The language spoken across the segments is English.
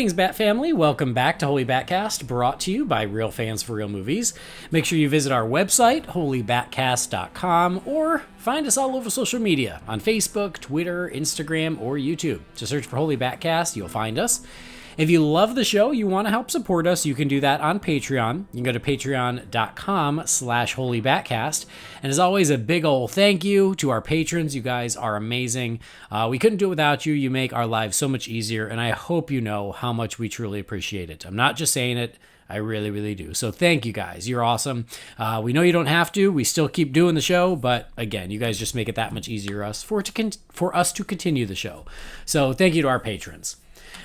Greetings, Bat Family. Welcome back to Holy BatCast, brought to you by Real Fans for Real Movies. Make sure you visit our website, holybatcast.com, or find us all over social media on Facebook, Twitter, Instagram, or YouTube. Just search for Holy BatCast, you'll find us. If you love the show, you want to help support us, you can do that on Patreon. You can go to patreon.com/holybatcast. And as always, a big ol' thank you to our patrons. You guys are amazing. We couldn't do it without you. You make our lives so much easier, and I hope you know how much we truly appreciate it. I'm not just saying it. I really, really do. So thank you guys. You're awesome. We know you don't have to. We still keep doing the show, but again, you guys just make it that much easier for us to continue the show. So thank you to our patrons.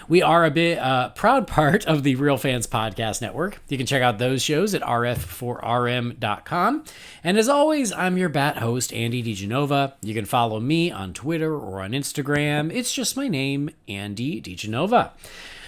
We are a proud part of the Real Fans Podcast Network. You can check out those shows at rf4rm.com. And as always, I'm your bat host, Andy DiGenova. You can follow me on Twitter or on Instagram. It's just my name, Andy DiGenova.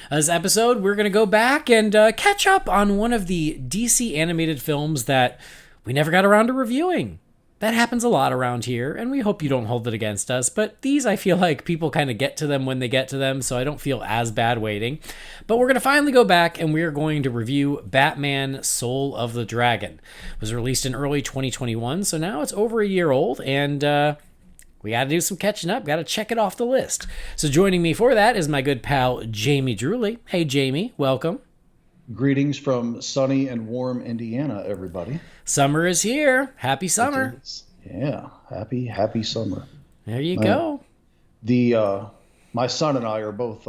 This episode, we're going to go back and catch up on one of the DC animated films that we never got around to reviewing. That happens a lot around here, and we hope you don't hold it against us, but these, I feel like people kind of get to them when they get to them, so I don't feel as bad waiting. But we're going to finally go back, and we're going to review Batman Soul of the Dragon. It was released in early 2021, so now it's over a year old, and we got to do some catching up, got to check it off the list. So joining me for that is my good pal, Jamie Drewley. Hey, Jamie, welcome. Greetings from sunny and warm Indiana, everybody. Summer is here. Happy summer. Yeah, happy summer. There you go. My son and I are both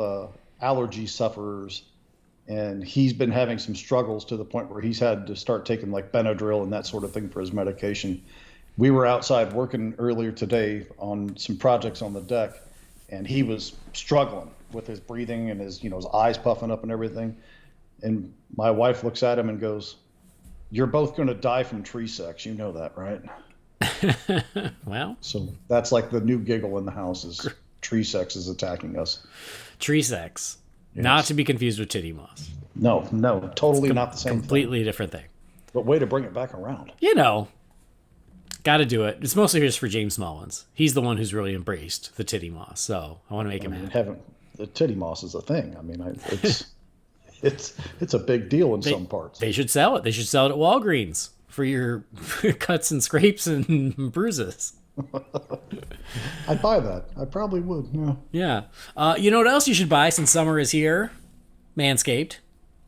allergy sufferers, and he's been having some struggles to the point where he's had to start taking like Benadryl and that sort of thing for his medication. We were outside working earlier today on some projects on the deck, and he was struggling with his breathing and his eyes puffing up and everything. And my wife looks at him and goes, "You're both going to die from tree sex. You know that, right?" Well. So that's like the new giggle in the house is tree sex is attacking us. Tree sex. Yes. Not to be confused with titty moss. No, totally not the same completely thing. Different thing. But way to bring it back around. Got to do it. It's mostly just for James Smallins. He's the one who's really embraced the titty moss, so I want to make him happy. The titty moss is a thing. I mean, it's a big deal in some parts. They should sell it. They should sell it at Walgreens for your cuts and scrapes and bruises. I'd buy that. I probably would. Yeah. You know what else you should buy since summer is here? Manscaped.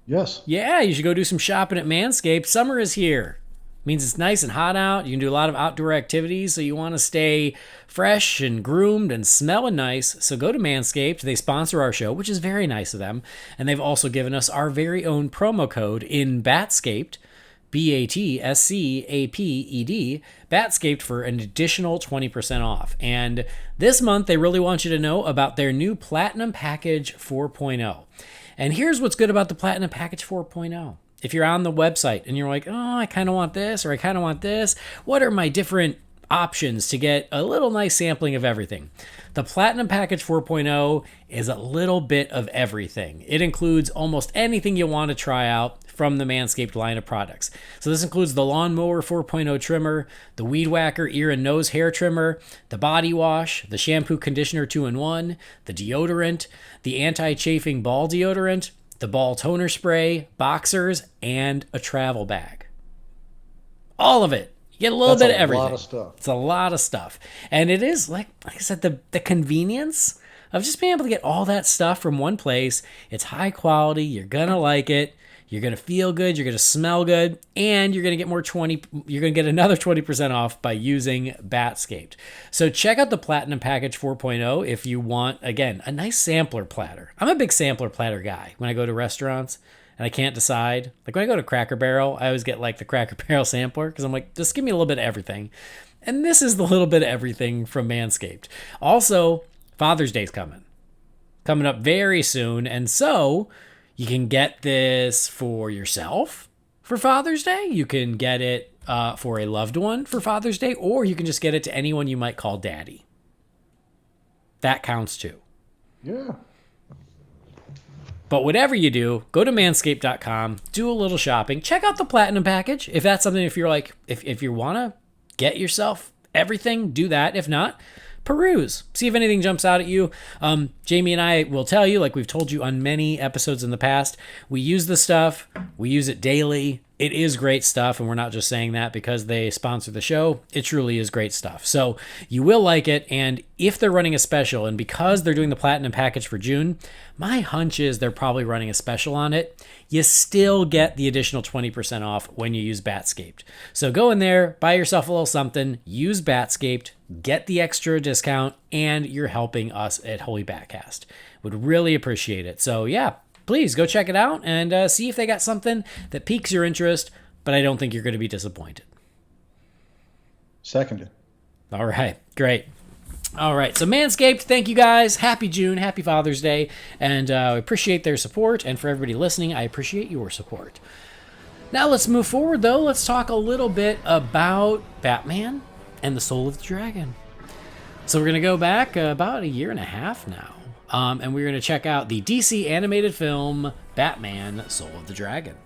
Yes. Yeah, you should go do some shopping at Manscaped. Summer is here. Means it's nice and hot out. You can do a lot of outdoor activities, so you want to stay fresh and groomed and smelling nice. So go to Manscaped. They sponsor our show, which is very nice of them. And they've also given us our very own promo code in BATSCAPED, BATSCAPED, BATSCAPED for an additional 20% off. And this month, they really want you to know about their new Platinum Package 4.0. And here's what's good about the Platinum Package 4.0. If you're on the website and you're like, oh, I kind of want this or I kind of want this, what are my different options to get a little nice sampling of everything? The Platinum Package 4.0 is a little bit of everything. It includes almost anything you want to try out from the Manscaped line of products. So this includes the Lawnmower 4.0 trimmer, the Weed Whacker ear and nose hair trimmer, the body wash, the shampoo conditioner 2-in-1, the deodorant, the anti-chafing ball deodorant, the ball toner spray, boxers, and a travel bag. All of it. You get a little bit of everything. That's a lot of stuff. It's a lot of stuff. And it is, like I said, the convenience of just being able to get all that stuff from one place. It's high quality. You're going to like it. You're going to feel good. You're going to smell good. And you're going to get you're going to get another 20% off by using BATSCAPED. So check out the Platinum Package 4.0 if you want, again, a nice sampler platter. I'm a big sampler platter guy when I go to restaurants and I can't decide. Like when I go to Cracker Barrel, I always get like the Cracker Barrel sampler because I'm like, just give me a little bit of everything. And this is the little bit of everything from Manscaped. Also, Father's Day's coming up very soon. And so you can get this for yourself for Father's Day. You can get it for a loved one for Father's Day, or you can just get it to anyone you might call daddy. That counts too. Yeah. But whatever you do, go to manscaped.com, do a little shopping, check out the Platinum Package. If that's something, if you're like, if you want to get yourself everything, do that. If not, peruse, see if anything jumps out at you. Jamie and I will tell you, like we've told you on many episodes in the past, we use the stuff, we use it daily. It is great stuff, and we're not just saying that because they sponsor the show. It truly is great stuff. So you will like it, and if they're running a special, and because they're doing the Platinum package for June, my hunch is they're probably running a special on it. You still get the additional 20% off when you use Batscaped. So go in there, buy yourself a little something, use Batscaped, get the extra discount, and you're helping us at Holy BatCast. Would really appreciate it. So yeah, please go check it out and see if they got something that piques your interest, but I don't think you're going to be disappointed. Seconded. All right, great. All right, so Manscaped, thank you guys. Happy June, happy Father's Day, and I appreciate their support, and for everybody listening, I appreciate your support. Now let's move forward, though. Let's talk a little bit about Batman and the Soul of the Dragon. So we're going to go back about a year and a half now. And we're going to check out the DC animated film, Batman, Soul of the Dragon.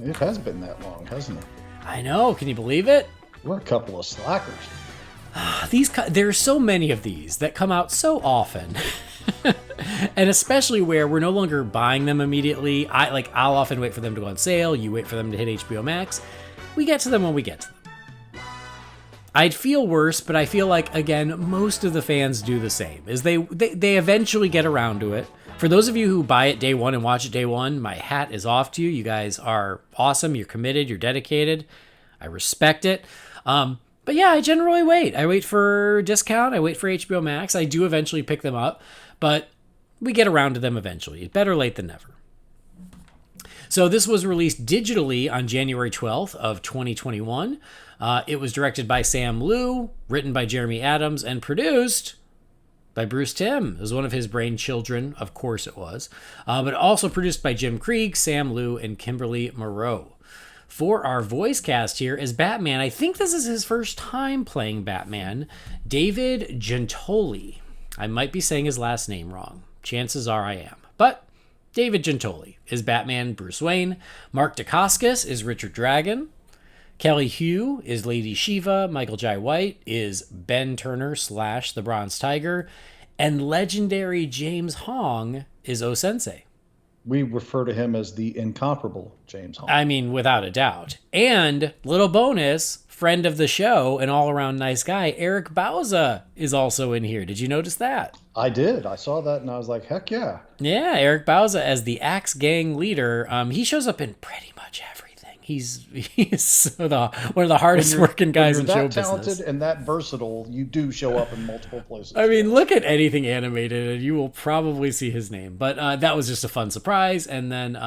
It has been that long, hasn't it? I know. Can you believe it? We're a couple of slackers. There's so many of these that come out so often. And especially where we're no longer buying them immediately. I'll often wait for them to go on sale. You wait for them to hit HBO Max. We get to them when we get to them. I'd feel worse, but I feel like, again, most of the fans do the same. Is they eventually get around to it. For those of you who buy it day one and watch it day one, my hat is off to you. You guys are awesome. You're committed. You're dedicated. I respect it. But yeah, I generally wait. I wait for discount. I wait for HBO Max. I do eventually pick them up, but we get around to them eventually. Better late than never. So this was released digitally on January 12th of 2021. It was directed by Sam Liu, written by Jeremy Adams, and produced by Bruce Timm. It was one of his brain children, of course it was. But also produced by Jim Krieg, Sam Liu, and Kimberly Moreau. For our voice cast here as Batman, I think this is his first time playing Batman, David Gentoli. I might be saying his last name wrong. Chances are I am. But David Gentoli is Batman Bruce Wayne. Mark Dacascos is Richard Dragon. Kelly Hu is Lady Shiva. Michael Jai White is Ben Turner / the Bronze Tiger. And legendary James Hong is O-Sensei. We refer to him as the incomparable James Hong. I mean, without a doubt. And little bonus, friend of the show and all-around nice guy, Eric Bauza is also in here. Did you notice that? I did. I saw that and I was like, heck yeah. Yeah, Eric Bauza as the Axe Gang leader. He shows up in pretty much everything. He's one of the hardest working guys in show business. When you're that talented and that versatile, you do show up in multiple places. I mean, look at anything animated and you will probably see his name. But that was just a fun surprise. And then,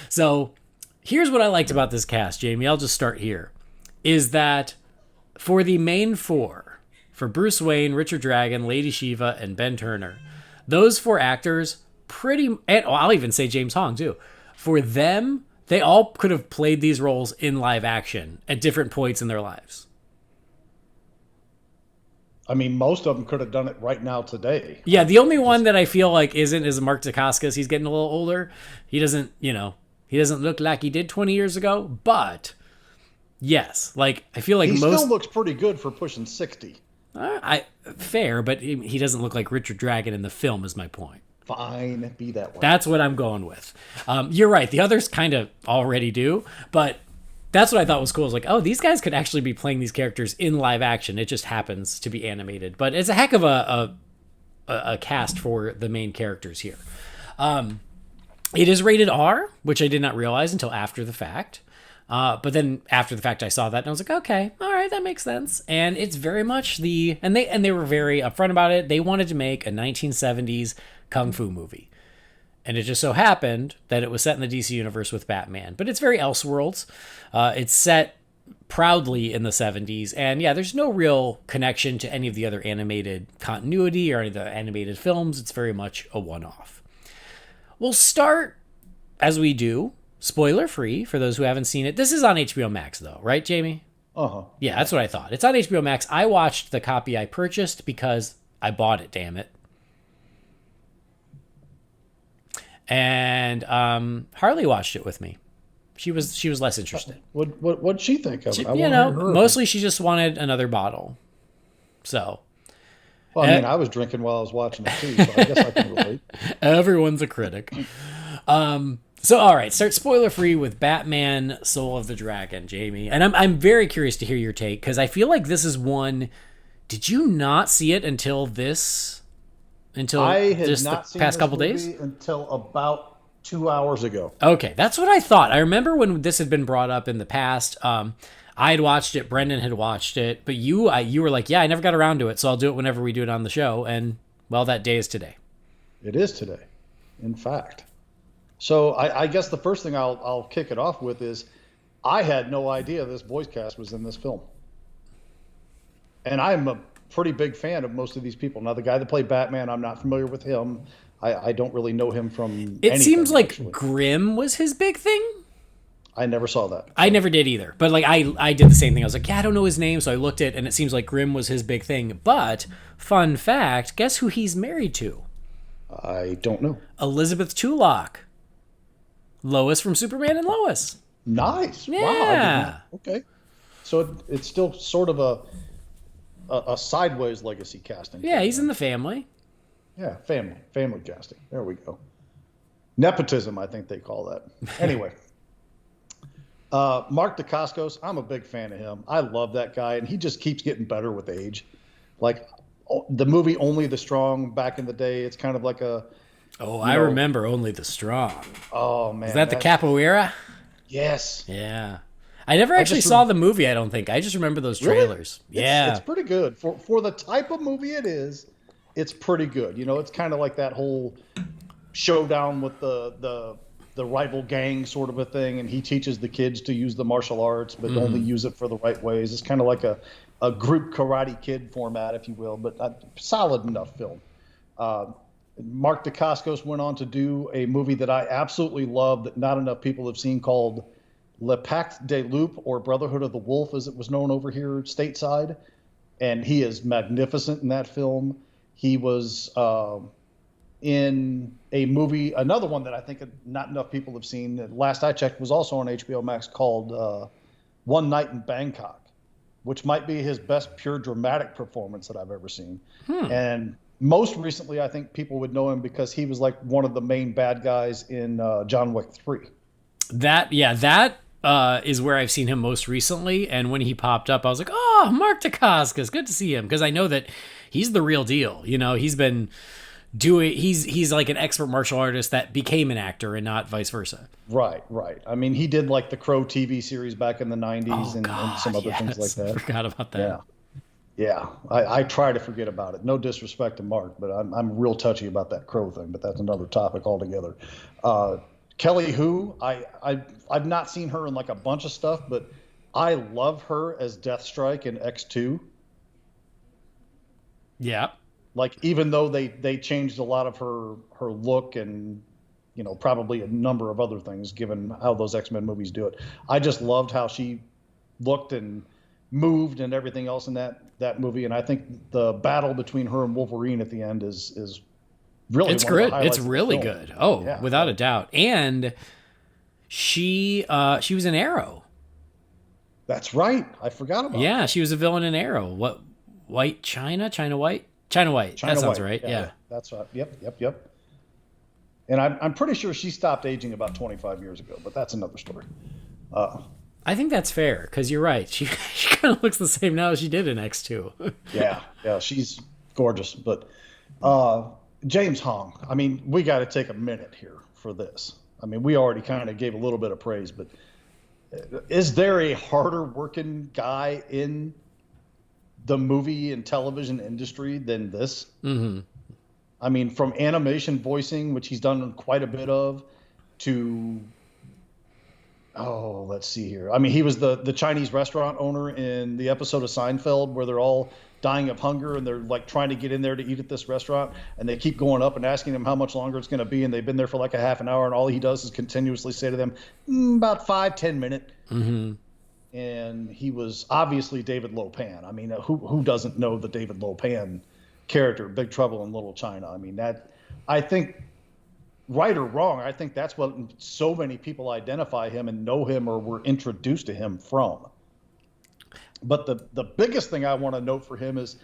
so here's what I liked about this cast, Jamie. I'll just start here. Is that for the main four, for Bruce Wayne, Richard Dragon, Lady Shiva, and Ben Turner, those four actors and I'll even say James Hong too, for them, they all could have played these roles in live action at different points in their lives. I mean, most of them could have done it right now today. Yeah, the only one that I feel like isn't is Mark Dacascos. He's getting a little older. He doesn't look like he did 20 years ago, but yes, like I feel like he still looks pretty good for pushing 60. Fair, but he doesn't look like Richard Dragon in the film is my point. Fine, be that way. That's what I'm going with. You're right. The others kind of already do, but that's what I thought was cool. I was like, oh, these guys could actually be playing these characters in live action. It just happens to be animated, but it's a heck of a cast for the main characters here. It is rated R, which I did not realize until after the fact. But then after the fact, I saw that and I was like, okay, all right, that makes sense. And it's very much and they were very upfront about it. They wanted to make a 1970s Kung Fu movie. And it just so happened that it was set in the DC universe with Batman. But it's very Elseworlds. It's set proudly in the 70s. And yeah, there's no real connection to any of the other animated continuity or any of the animated films. It's very much a one-off. We'll start as we do, spoiler free for those who haven't seen it. This is on HBO Max, though, right, Jamie? Yeah, that's what I thought. It's on HBO Max. I watched the copy I purchased because I bought it, damn it. And Harley watched it with me. She was less interested. What'd she think of it? Mostly she just wanted another bottle. So. Well, I mean, I was drinking while I was watching it too, so I guess I can relate. Everyone's a critic. So, all right, start spoiler free with Batman: Soul of the Dragon, Jamie. And I'm very curious to hear your take because I feel like this is one. Did you not see it until this? I had just not the seen past this couple movie days? until about 2 hours ago. Okay, that's what I thought. I remember when this had been brought up in the past. I had watched it. Brendan had watched it, but you were like, "Yeah, I never got around to it, so I'll do it whenever we do it on the show." And well, that day is today. It is today, in fact. So I guess the first thing I'll kick it off with is I had no idea this voice cast was in this film, and I'm a pretty big fan of most of these people. Now, the guy that played Batman, I'm not familiar with him. I don't really know him from anything. It seems like actually. Grimm was his big thing. I never saw that. I never did either. But like I did the same thing. I was like, yeah, I don't know his name. So I looked at and it seems like Grimm was his big thing. But fun fact, guess who he's married to? I don't know. Elizabeth Tulloch. Lois from Superman and Lois. Nice. Yeah. Wow. Okay. So it's still sort of a sideways legacy casting. Yeah, he's in the family. Yeah, family casting. There we go. Nepotism, I think they call that. Anyway. Mark Dacascos, I'm a big fan of him. I love that guy, and he just keeps getting better with age. Like the movie Only the Strong back in the day, it's kind of like a... Oh, I remember Only the Strong. Oh, man. Is that the Capoeira? Yes. Yeah. I never actually saw the movie, I don't think. I just remember those trailers. Really? Yeah. It's pretty good. For the type of movie it is, it's pretty good. You know, it's kind of like that whole showdown with the rival gang sort of a thing, and he teaches the kids to use the martial arts, but only use it for the right ways. It's kind of like a group Karate Kid format, if you will, but a solid enough film. Mark Dacascos went on to do a movie that I absolutely love that not enough people have seen called Le Pacte des Loups, or Brotherhood of the Wolf, as it was known over here stateside. And he is magnificent in that film. He was in a movie, another one that I think not enough people have seen, that last I checked was also on HBO Max, called One Night in Bangkok, which might be his best pure dramatic performance that I've ever seen. And most recently, I think people would know him because he was like one of the main bad guys in John Wick 3. That is where I've seen him most recently. And when he popped up, I was like, oh, Mark Dacascos, good to see him. Because I know that he's the real deal. You know, he's been doing, he's like an expert martial artist that became an actor and not vice versa. Right. I mean, he did like the Crow TV series back in the 90s and some other things like that. I forgot about that. Yeah. I try to forget about it. No disrespect to Mark, but I'm real touchy about that Crow thing, but that's another topic altogether. Kelly Hu, I've not seen her in like a bunch of stuff, but I love her as Deathstrike in X2. Yeah. Like, even though they changed a lot of her look and, you know, probably a number of other things given how those X-Men movies do it. I just loved how she looked and moved and everything else in that movie. And I think the battle between her and Wolverine at the end is really it's great. It's really good. Oh, yeah, without a doubt. And she was in Arrow. That's right. I forgot about that. Yeah, she was a villain in Arrow. What, White China? China White? China White. That sounds right. Yeah. That's right. Yep. And I'm pretty sure she stopped aging about 25 years ago, but that's another story. I think that's fair, because you're right. She kind of looks the same now as she did in X2. Yeah, she's gorgeous. But James Hong, I mean, we got to take a minute here for this. I mean, we already kind of gave a little bit of praise, but is there a harder working guy in the movie and television industry than this? Mm-hmm. I mean, from animation voicing, which he's done quite a bit of, to... Oh, let's see here. I mean, he was the Chinese restaurant owner in the episode of Seinfeld where they're all dying of hunger, and they're like trying to get in there to eat at this restaurant, and they keep going up and asking him how much longer it's going to be, and they've been there for like a half an hour, and all he does is continuously say to them, about 5-10 minutes. Mm-hmm. And he was obviously David Lopan. I mean, who doesn't know the David Lopan character, Big Trouble in Little China? I mean, that, I think, right or wrong, I think that's what so many people identify him and know him or were introduced to him from. But the biggest thing I want to note for him is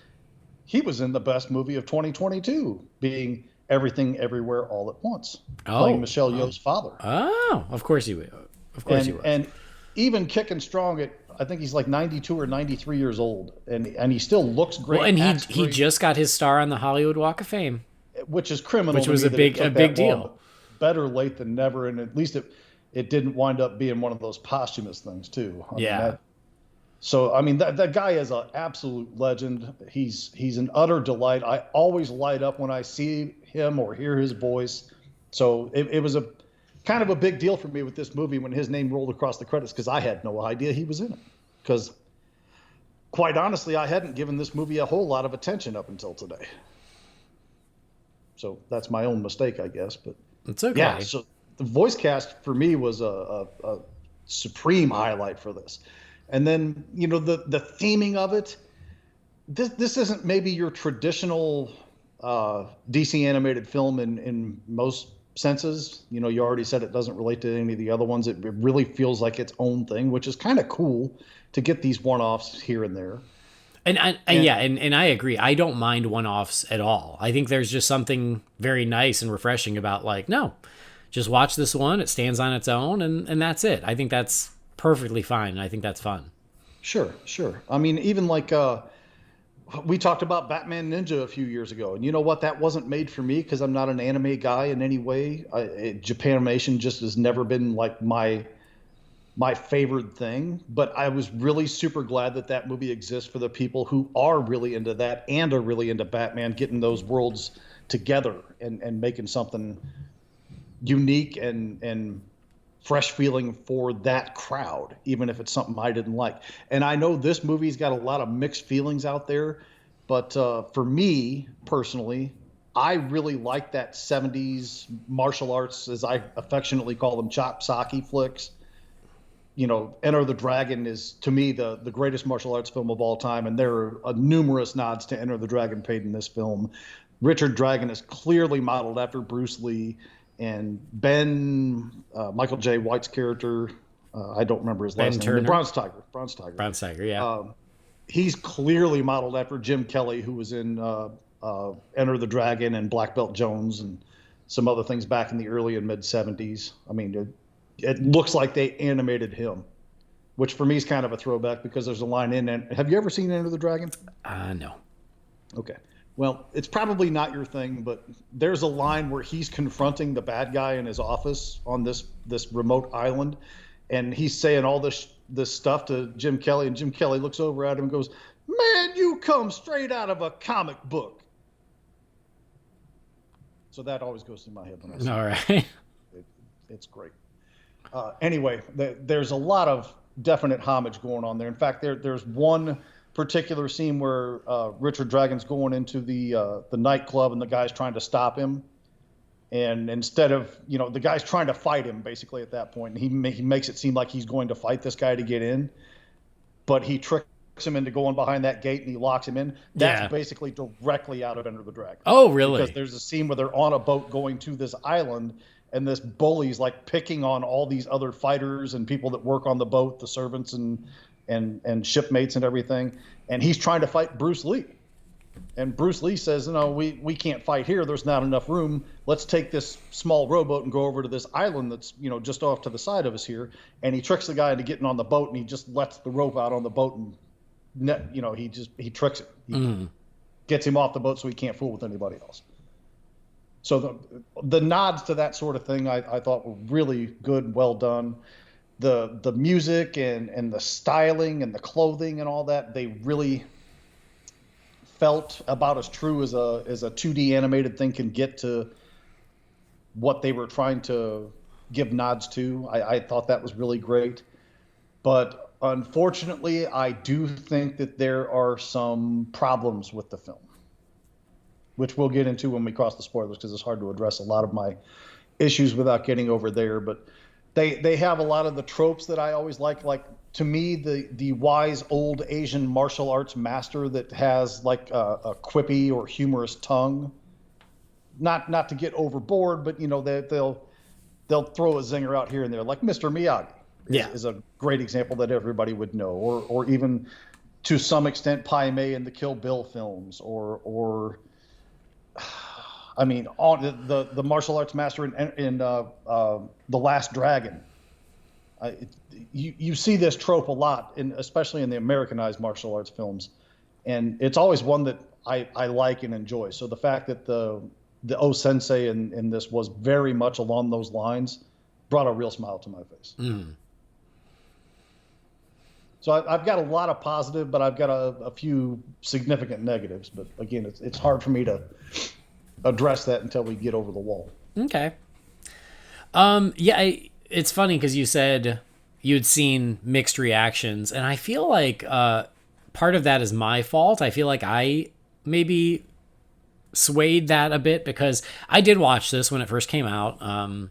he was in the best movie of 2022, being Everything Everywhere All at Once, playing Michelle Yeoh's father. Oh, of course he would. Of course he was. And even kicking strong at, I think he's like 92 or 93 years old, and he still looks great. Well, and he just got his star on the Hollywood Walk of Fame, which is criminal. Which was a big deal. Better late than never, and at least it didn't wind up being one of those posthumous things too. I mean, that guy is an absolute legend. He's an utter delight. I always light up when I see him or hear his voice. So it was a kind of a big deal for me with this movie when his name rolled across the credits, because I had no idea he was in it. Because quite honestly, I hadn't given this movie a whole lot of attention up until today. So that's my own mistake, I guess. But it's okay. Yeah, so the voice cast for me was a supreme highlight for this. And then, you know, the theming of it, this isn't maybe your traditional DC animated film in most senses. You know, you already said it doesn't relate to any of the other ones. It really feels like its own thing, which is kind of cool to get these one-offs here and there. And I agree. I don't mind one-offs at all. I think there's just something very nice and refreshing about, like, no, just watch this one. It stands on its own, and that's it. I think that's perfectly fine. And I think that's fun. Sure. I mean, even like we talked about Batman Ninja a few years ago, and you know what? That wasn't made for me because I'm not an anime guy in any way. Japanimation just has never been like my favorite thing, but I was really super glad that movie exists for the people who are really into that and are really into Batman, getting those worlds together and making something unique and fresh feeling for that crowd, even if it's something I didn't like. And I know this movie's got a lot of mixed feelings out there, but for me personally, I really like that 70s martial arts, as I affectionately call them, chop sake flicks. You know, Enter the Dragon is, to me, the greatest martial arts film of all time, and there are numerous nods to Enter the Dragon paid in this film. Richard Dragon is clearly modeled after Bruce Lee, and Michael J. White's character, I don't remember his last name. Bronze Tiger, yeah. He's clearly modeled after Jim Kelly, who was in Enter the Dragon and Black Belt Jones and some other things back in the early and mid 70s. I mean, it looks like they animated him, which for me is kind of a throwback because there's a line in it. Have you ever seen Enter the Dragon? No. Okay. Well, it's probably not your thing, but there's a line where he's confronting the bad guy in his office on this remote island, and he's saying all this stuff to Jim Kelly, and Jim Kelly looks over at him and goes, "Man, you come straight out of a comic book." So that always goes through my head when I see it. All right. It's great. Anyway, there's a lot of definite homage going on there. In fact, there's one particular scene where Richard Dragon's going into the nightclub and the guy's trying to stop him, and instead of, you know, the guy's trying to fight him basically at that point, and he makes it seem like he's going to fight this guy to get in, but he tricks him into going behind that gate and he locks him in. That's basically directly out of Enter the Dragon. Oh, really? Because there's a scene where they're on a boat going to this island, and this bully's like picking on all these other fighters and people that work on the boat, the servants and shipmates and everything. And he's trying to fight Bruce Lee. And Bruce Lee says, "No, we can't fight here. There's not enough room. Let's take this small rowboat and go over to this island that's, you know, just off to the side of us here." And he tricks the guy into getting on the boat, and he just lets the rope out on the boat, and, you know, he tricks it. He gets him off the boat so he can't fool with anybody else. So the nods to that sort of thing I thought were really good, well done. The music and the styling and the clothing and all that, they really felt about as true as a 2D animated thing can get to what they were trying to give nods to. I thought that was really great. But Unfortunately, I do think that there are some problems with the film, which we'll get into when we cross the spoilers, because it's hard to address a lot of my issues without getting over there. But they have a lot of the tropes that I always like. Like, to me, the wise old Asian martial arts master that has like a quippy or humorous tongue. Not to get overboard, but they'll throw a zinger out here and there, like Mr. Miyagi is a great example that everybody would know, or even to some extent Pai Mei in the Kill Bill films, or I mean, on the martial arts master in The Last Dragon. You see this trope a lot, especially in the Americanized martial arts films, and it's always one that I like and enjoy. So the fact that the O Sensei in this was very much along those lines brought a real smile to my face. Mm. So I've got a lot of positive, but I've got a few significant negatives. But again, it's hard for me to address that until we get over the wall. Okay. It's funny because you said you'd seen mixed reactions, and I feel like part of that is my fault. I feel like I maybe swayed that a bit, because I did watch this when it first came out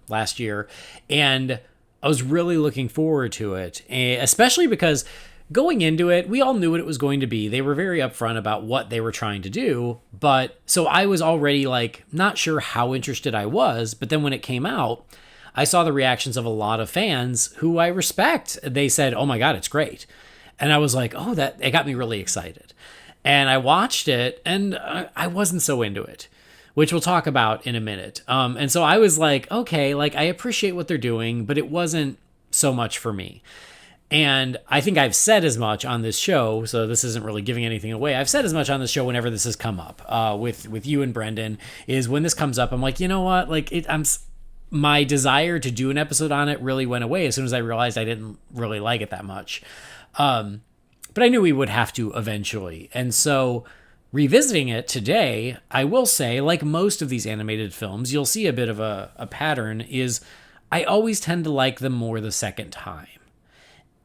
last year, and I was really looking forward to it, especially because going into it, we all knew what it was going to be. They were very upfront about what they were trying to do, but so I was already like not sure how interested I was, but then when it came out, I saw the reactions of a lot of fans who I respect. They said, "Oh my God, it's great." And I was like, "Oh, it got me really excited." And I watched it, and I wasn't so into it, which we'll talk about in a minute. And so I was like, okay, like I appreciate what they're doing, but it wasn't so much for me. And I think I've said as much on this show, so this isn't really giving anything away. I've said as much on this show whenever this has come up with you and Brendan, is when this comes up, I'm like, you know what? Like my desire to do an episode on it really went away as soon as I realized I didn't really like it that much. But I knew we would have to eventually. And so revisiting it today, I will say, like most of these animated films, you'll see a bit of a pattern, is I always tend to like them more the second time.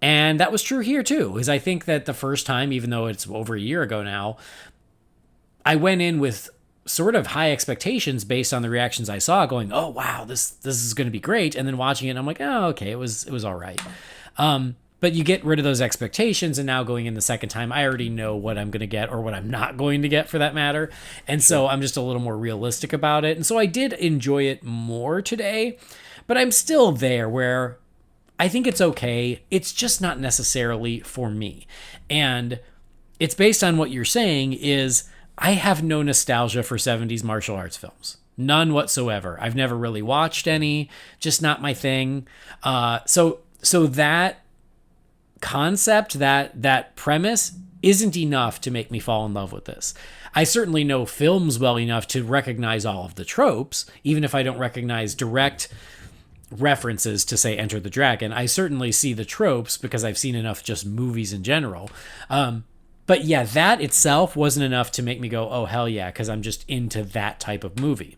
And that was true here too, is I think that the first time, even though it's over a year ago now, I went in with sort of high expectations based on the reactions I saw, going, "Oh wow, this is going to be great." And then watching it, and I'm like, "Oh, okay, it was all right." But you get rid of those expectations, and now going in the second time, I already know what I'm going to get, or what I'm not going to get for that matter. And so I'm just a little more realistic about it. And so I did enjoy it more today, but I'm still there where I think it's okay. It's just not necessarily for me. And it's based on what you're saying, is I have no nostalgia for 70s martial arts films. None whatsoever. I've never really watched any, just not my thing. So that concept, that premise isn't enough to make me fall in love with this. I certainly know films well enough to recognize all of the tropes, even if I don't recognize direct references to, say, Enter the Dragon. I certainly see the tropes because I've seen enough just movies in general. But yeah, that itself wasn't enough to make me go, "Oh, hell yeah," because I'm just into that type of movie.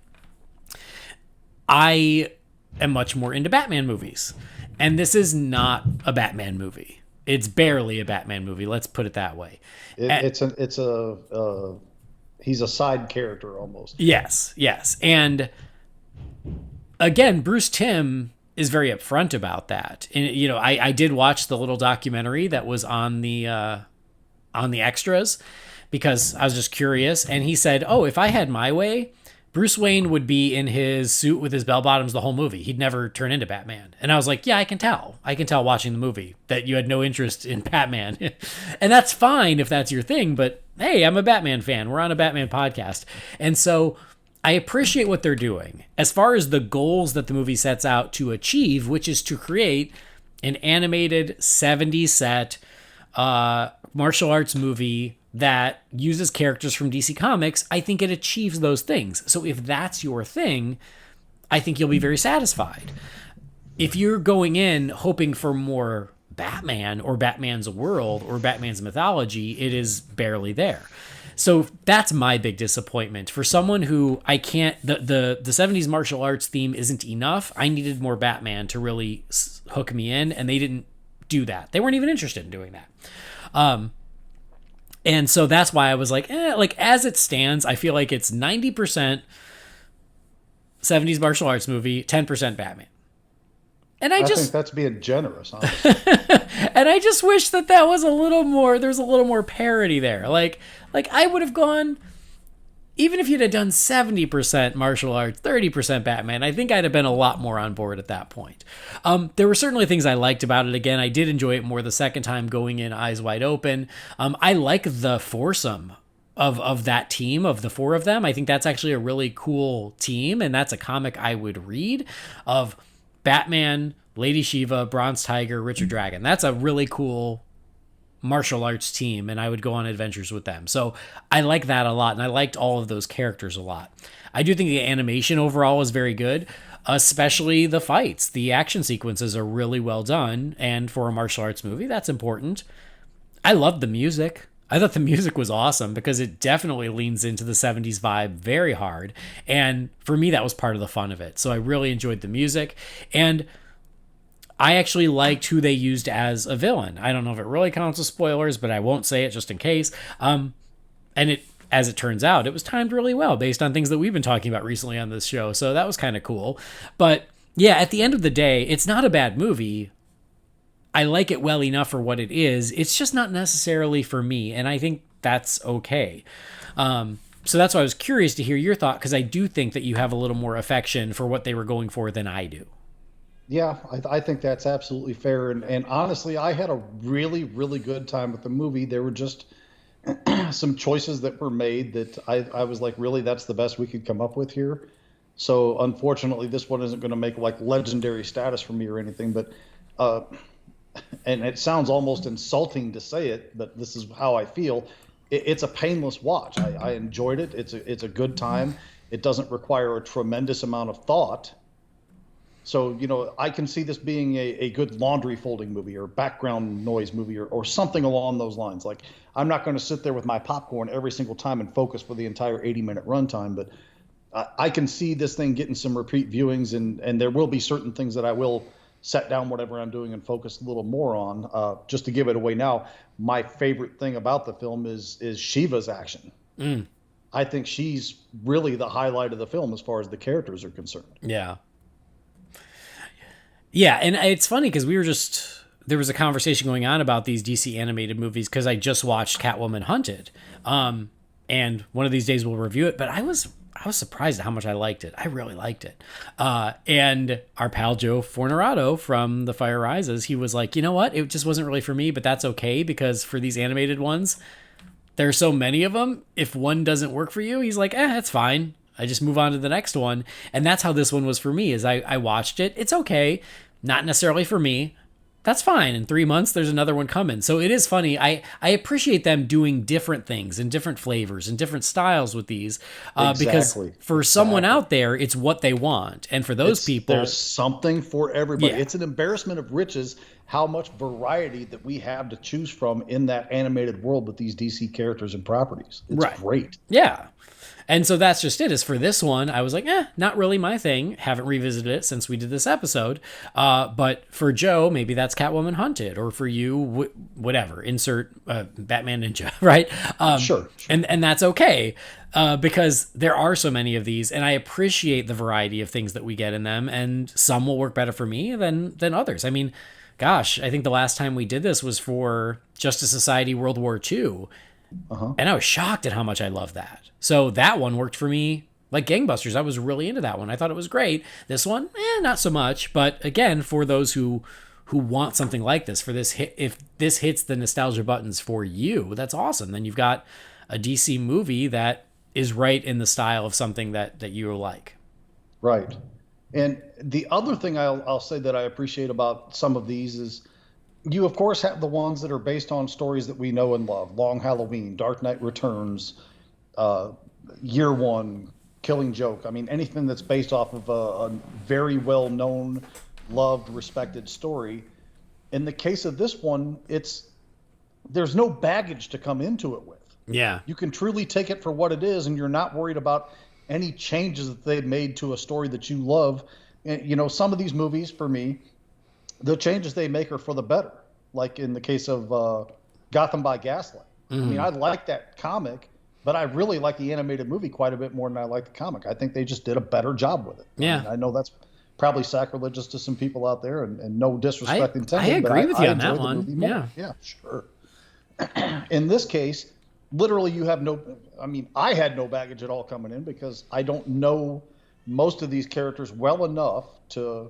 I am much more into Batman movies, and this is not a Batman movie. It's barely a Batman movie. Let's put it that way. He's a side character almost. Yes. And again, Bruce Timm is very upfront about that. And I did watch the little documentary that was on the extras, because I was just curious. And he said, "Oh, if I had my way, Bruce Wayne would be in his suit with his bell bottoms the whole movie. He'd never turn into Batman." And I was like, yeah, I can tell watching the movie that you had no interest in Batman. And that's fine if that's your thing, but hey, I'm a Batman fan. We're on a Batman podcast. And so I appreciate what they're doing as far as the goals that the movie sets out to achieve, which is to create an animated 70s set martial arts movie that uses characters from DC Comics. I think it achieves those things. So if that's your thing, I think you'll be very satisfied. If you're going in hoping for more Batman or Batman's world or Batman's mythology, it is barely there. So that's my big disappointment. For someone who I can't, the 70s martial arts theme isn't enough. I needed more Batman to really hook me in, and they didn't do that. They weren't even interested in doing that. And so that's why I was like, like as it stands, I feel like it's 90% 70s martial arts movie, 10% Batman. And I think that's being generous, honestly. And I just wish that was a little more, there's a little more parody there. Like I would have gone, even if you'd have done 70% martial arts, 30% Batman, I think I'd have been a lot more on board at that point. There were certainly things I liked about it. Again, I did enjoy it more the second time going in eyes wide open. I like the foursome of that team, of the four of them. I think that's actually a really cool team, and that's a comic I would read, of Batman, Lady Shiva, Bronze Tiger, Richard Dragon. That's a really cool martial arts team, and I would go on adventures with them. So I like that a lot, and I liked all of those characters a lot. I do think the animation overall is very good, especially the fights. The action sequences are really well done, and for a martial arts movie, that's important. I loved the music. I thought the music was awesome because it definitely leans into the 70s vibe very hard, and for me, that was part of the fun of it. So I really enjoyed the music, and I actually liked who they used as a villain. I don't know if it really counts as spoilers, but I won't say it just in case. And it, as it turns out, it was timed really well based on things that we've been talking about recently on this show. So that was kind of cool. But yeah, at the end of the day, it's not a bad movie. I like it well enough for what it is. It's just not necessarily for me. And I think that's okay. So that's why I was curious to hear your thought, because I do think that you have a little more affection for what they were going for than I do. Yeah, I think that's absolutely fair. And honestly, I had a really, really good time with the movie. There were just some choices that were made that I was like, really, that's the best we could come up with here. So unfortunately, this one isn't going to make like legendary status for me or anything. But and it sounds almost insulting to say it, but this is how I feel. It's a painless watch. I enjoyed it. It's a good time. It doesn't require a tremendous amount of thought. So, I can see this being a good laundry folding movie or background noise movie or something along those lines. Like, I'm not going to sit there with my popcorn every single time and focus for the entire 80-minute runtime, but I can see this thing getting some repeat viewings, and there will be certain things that I will set down whatever I'm doing and focus a little more on. Just to give it away now, my favorite thing about the film is Shiva's action. I think she's really the highlight of the film as far as the characters are concerned. Yeah, and it's funny because there was a conversation going on about these DC animated movies because I just watched Catwoman Hunted. And one of these days we'll review it, but I was surprised at how much I liked it. I really liked it. And our pal Joe Fornerato from The Fire Rises, he was like, you know what? It just wasn't really for me, but that's okay because for these animated ones, there are so many of them. If one doesn't work for you, he's like, that's fine. I just move on to the next one. And that's how this one was for me, is I watched it. It's okay. Not necessarily for me. That's fine. In 3 months, there's another one coming. So it is funny. I appreciate them doing different things and different flavors and different styles with these. Because for someone out there, it's what they want. And for those people, there's something for everybody. Yeah. It's an embarrassment of riches how much variety that we have to choose from in that animated world with these DC characters and properties. It's great. Yeah. And so that's just it. Is for this one, I was like, not really my thing. Haven't revisited it since we did this episode. But for Joe, maybe that's Catwoman Hunted. Or for you, whatever. Insert Batman Ninja, right? Sure. And that's okay. Because there are so many of these. And I appreciate the variety of things that we get in them. And some will work better for me than others. I mean, gosh, I think the last time we did this was for Justice Society World War II. And I was shocked at how much I love that. So that one worked for me like gangbusters. I was really into that one. I thought it was great. This one, not so much. But again, for those who want something like this, if this hits the nostalgia buttons for you, that's awesome. Then you've got a DC movie that is right in the style of something that you like. Right. And the other thing I'll say that I appreciate about some of these is, you, of course, have the ones that are based on stories that we know and love. Long Halloween, Dark Knight Returns, Year One, Killing Joke. I mean, anything that's based off of a very well-known, loved, respected story. In the case of this one, there's no baggage to come into it with. Yeah. You can truly take it for what it is, and you're not worried about any changes that they've made to a story that you love. And, some of these movies, for me, the changes they make are for the better. like in the case of Gotham by Gaslight. I mean, I like that comic, but I really like the animated movie quite a bit more than I like the comic. I think they just did a better job with it. Yeah. I know that's probably sacrilegious to some people out there, and no disrespect intended. I agree with you on that enjoyed the one. movie more. Yeah. Yeah, sure. In this case, literally you have I had no baggage at all coming in because I don't know most of these characters well enough to,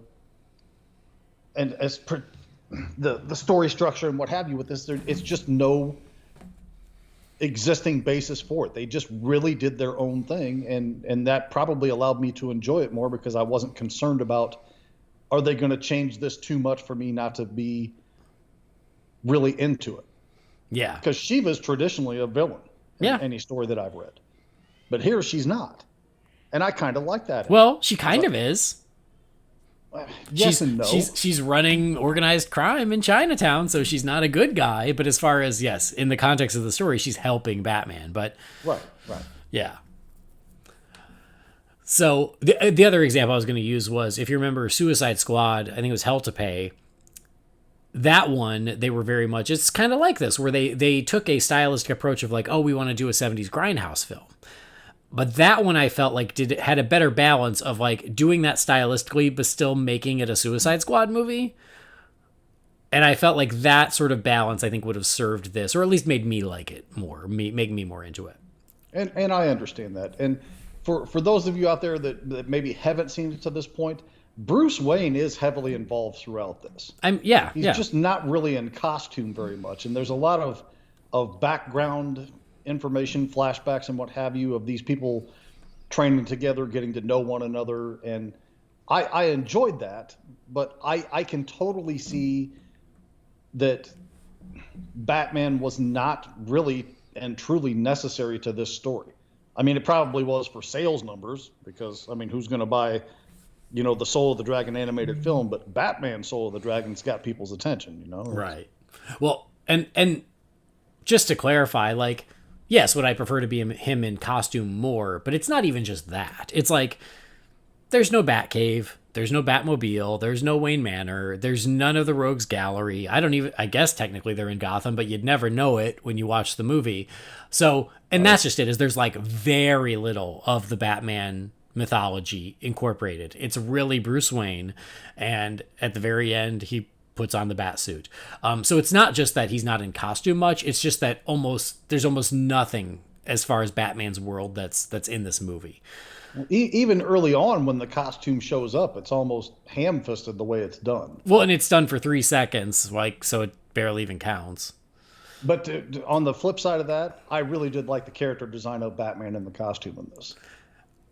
and the story structure and what have you with this, it's just no existing basis for it. They just really did their own thing, and that probably allowed me to enjoy it more because I wasn't concerned about, are they going to change this too much for me not to be really into it? Yeah. Because Shiva's traditionally a villain in any story that I've read. But here she's not. And I kind of like that. Well, she kind of is. Yes and no. She's running organized crime in Chinatown, so she's not a good guy. But as far as, yes, in the context of the story, she's helping Batman. But right. Yeah. So the other example I was going to use was, if you remember Suicide Squad, I think it was Hell to Pay. That one, they were very much, it's kind of like this, where they took a stylistic approach of like, oh, we want to do a 70s grindhouse film. But that one I felt like had a better balance of like doing that stylistically, but still making it a Suicide Squad movie. And I felt like that sort of balance, I think, would have served this, or at least made me like it more, make me more into it. And I understand that. And for those of you out there that maybe haven't seen it to this point, Bruce Wayne is heavily involved throughout this. He's just not really in costume very much. And there's a lot of background information, flashbacks and what have you, of these people training together, getting to know one another. And I enjoyed that, but I can totally see that Batman was not really and truly necessary to this story. I mean, it probably was for sales numbers because, I mean, who's going to buy, the Soul of the Dragon animated film? But Batman Soul of the Dragon's got people's attention, Right. Well, and just to clarify, like, yes, would I prefer to be him in costume more? But it's not even just that. It's like, there's no Batcave, there's no Batmobile, there's no Wayne Manor, there's none of the Rogues Gallery. I guess technically they're in Gotham, but you'd never know it when you watch the movie. So, and that's just it, is there's like very little of the Batman mythology incorporated. It's really Bruce Wayne, and at the very end, he puts on the bat suit. So it's not just that he's not in costume much, it's just that there's almost nothing as far as Batman's world that's in this movie. Even early on when the costume shows up, it's almost ham-fisted the way it's done. Well, and it's done for 3 seconds, like, so it barely even counts. But on the flip side of that, I really did like the character design of Batman in the costume in this.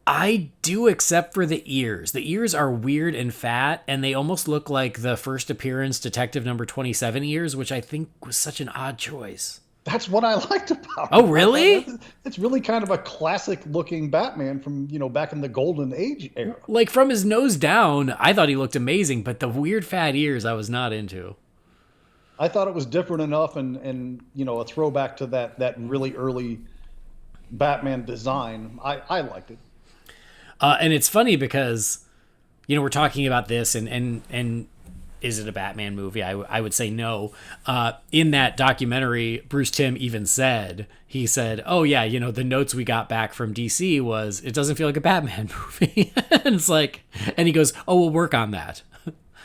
I do, except for the ears. The ears are weird and fat, and they almost look like the first appearance Detective Number 27 ears, which I think was such an odd choice. That's what I liked about it. Oh, really? It's really kind of a classic-looking Batman from, back in the Golden Age era. Like, from his nose down, I thought he looked amazing, but the weird fat ears I was not into. I thought it was different enough and a throwback to that really early Batman design. I liked it. And it's funny because, we're talking about this and is it a Batman movie? I would say no. In that documentary, Bruce Timm even said, oh yeah, the notes we got back from DC was, it doesn't feel like a Batman movie. And it's like, and he goes, oh, we'll work on that.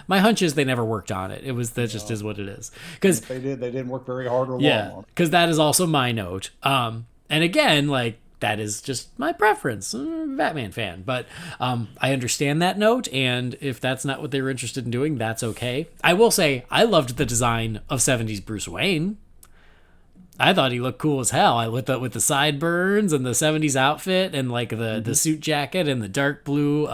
My hunch is they never worked on it. That just is what it is. Because they didn't work very hard or long on it. Because that is also my note. And again, like, that is just my preference. I'm a Batman fan. But I understand that note, and if that's not what they were interested in doing, that's okay. I will say, I loved the design of 70s Bruce Wayne. I thought he looked cool as hell. With the sideburns and the 70s outfit and like the suit jacket and the dark blue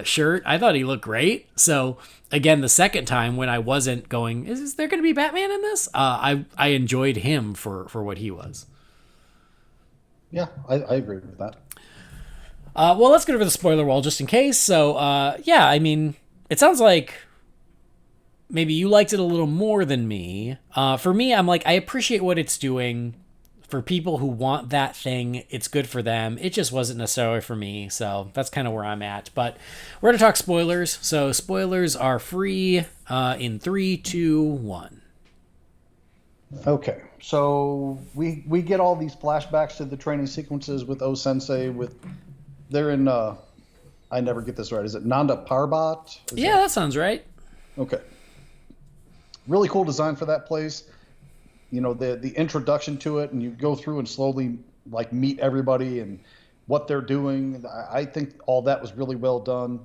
shirt. I thought he looked great. So again, the second time when I wasn't going, is there going to be Batman in this? I enjoyed him for what he was. Yeah, I agree with that. Well, let's get over the spoiler wall just in case. So, yeah, I mean, it sounds like maybe you liked it a little more than me. For me, I'm like, I appreciate what it's doing. For people who want that thing, it's good for them. It just wasn't necessarily for me. So that's kind of where I'm at. But we're going to talk spoilers. So spoilers are free in 3, 2, 1. Okay, so we get all these flashbacks to the training sequences with O Sensei. They're in I never get this right. Is it Nanda Parbat? Yeah, that sounds right. Okay? Really cool design for that place. The introduction to it, and you go through and slowly like meet everybody and what they're doing. I think all that was really well done.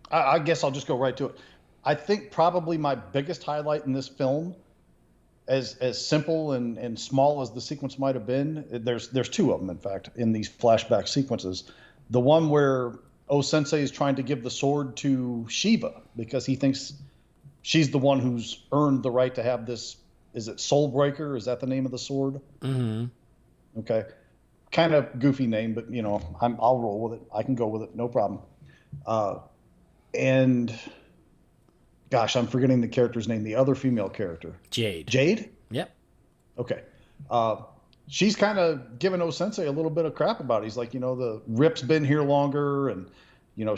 I guess I'll just go right to it. I think probably my biggest highlight in this film, as simple and small as the sequence might have been, there's two of them, in fact, in these flashback sequences. The one where O Sensei is trying to give the sword to Shiva because he thinks she's the one who's earned the right to have this. Is it Soulbreaker? Is that the name of the sword? Mm-hmm. Okay. Kind of goofy name, but I'll roll with it. I can go with it, no problem. And gosh, I'm forgetting the character's name. The other female character, Jade. Jade. Yep. Okay. She's kind of giving O Sensei a little bit of crap about it. He's like, the Rip's been here longer, and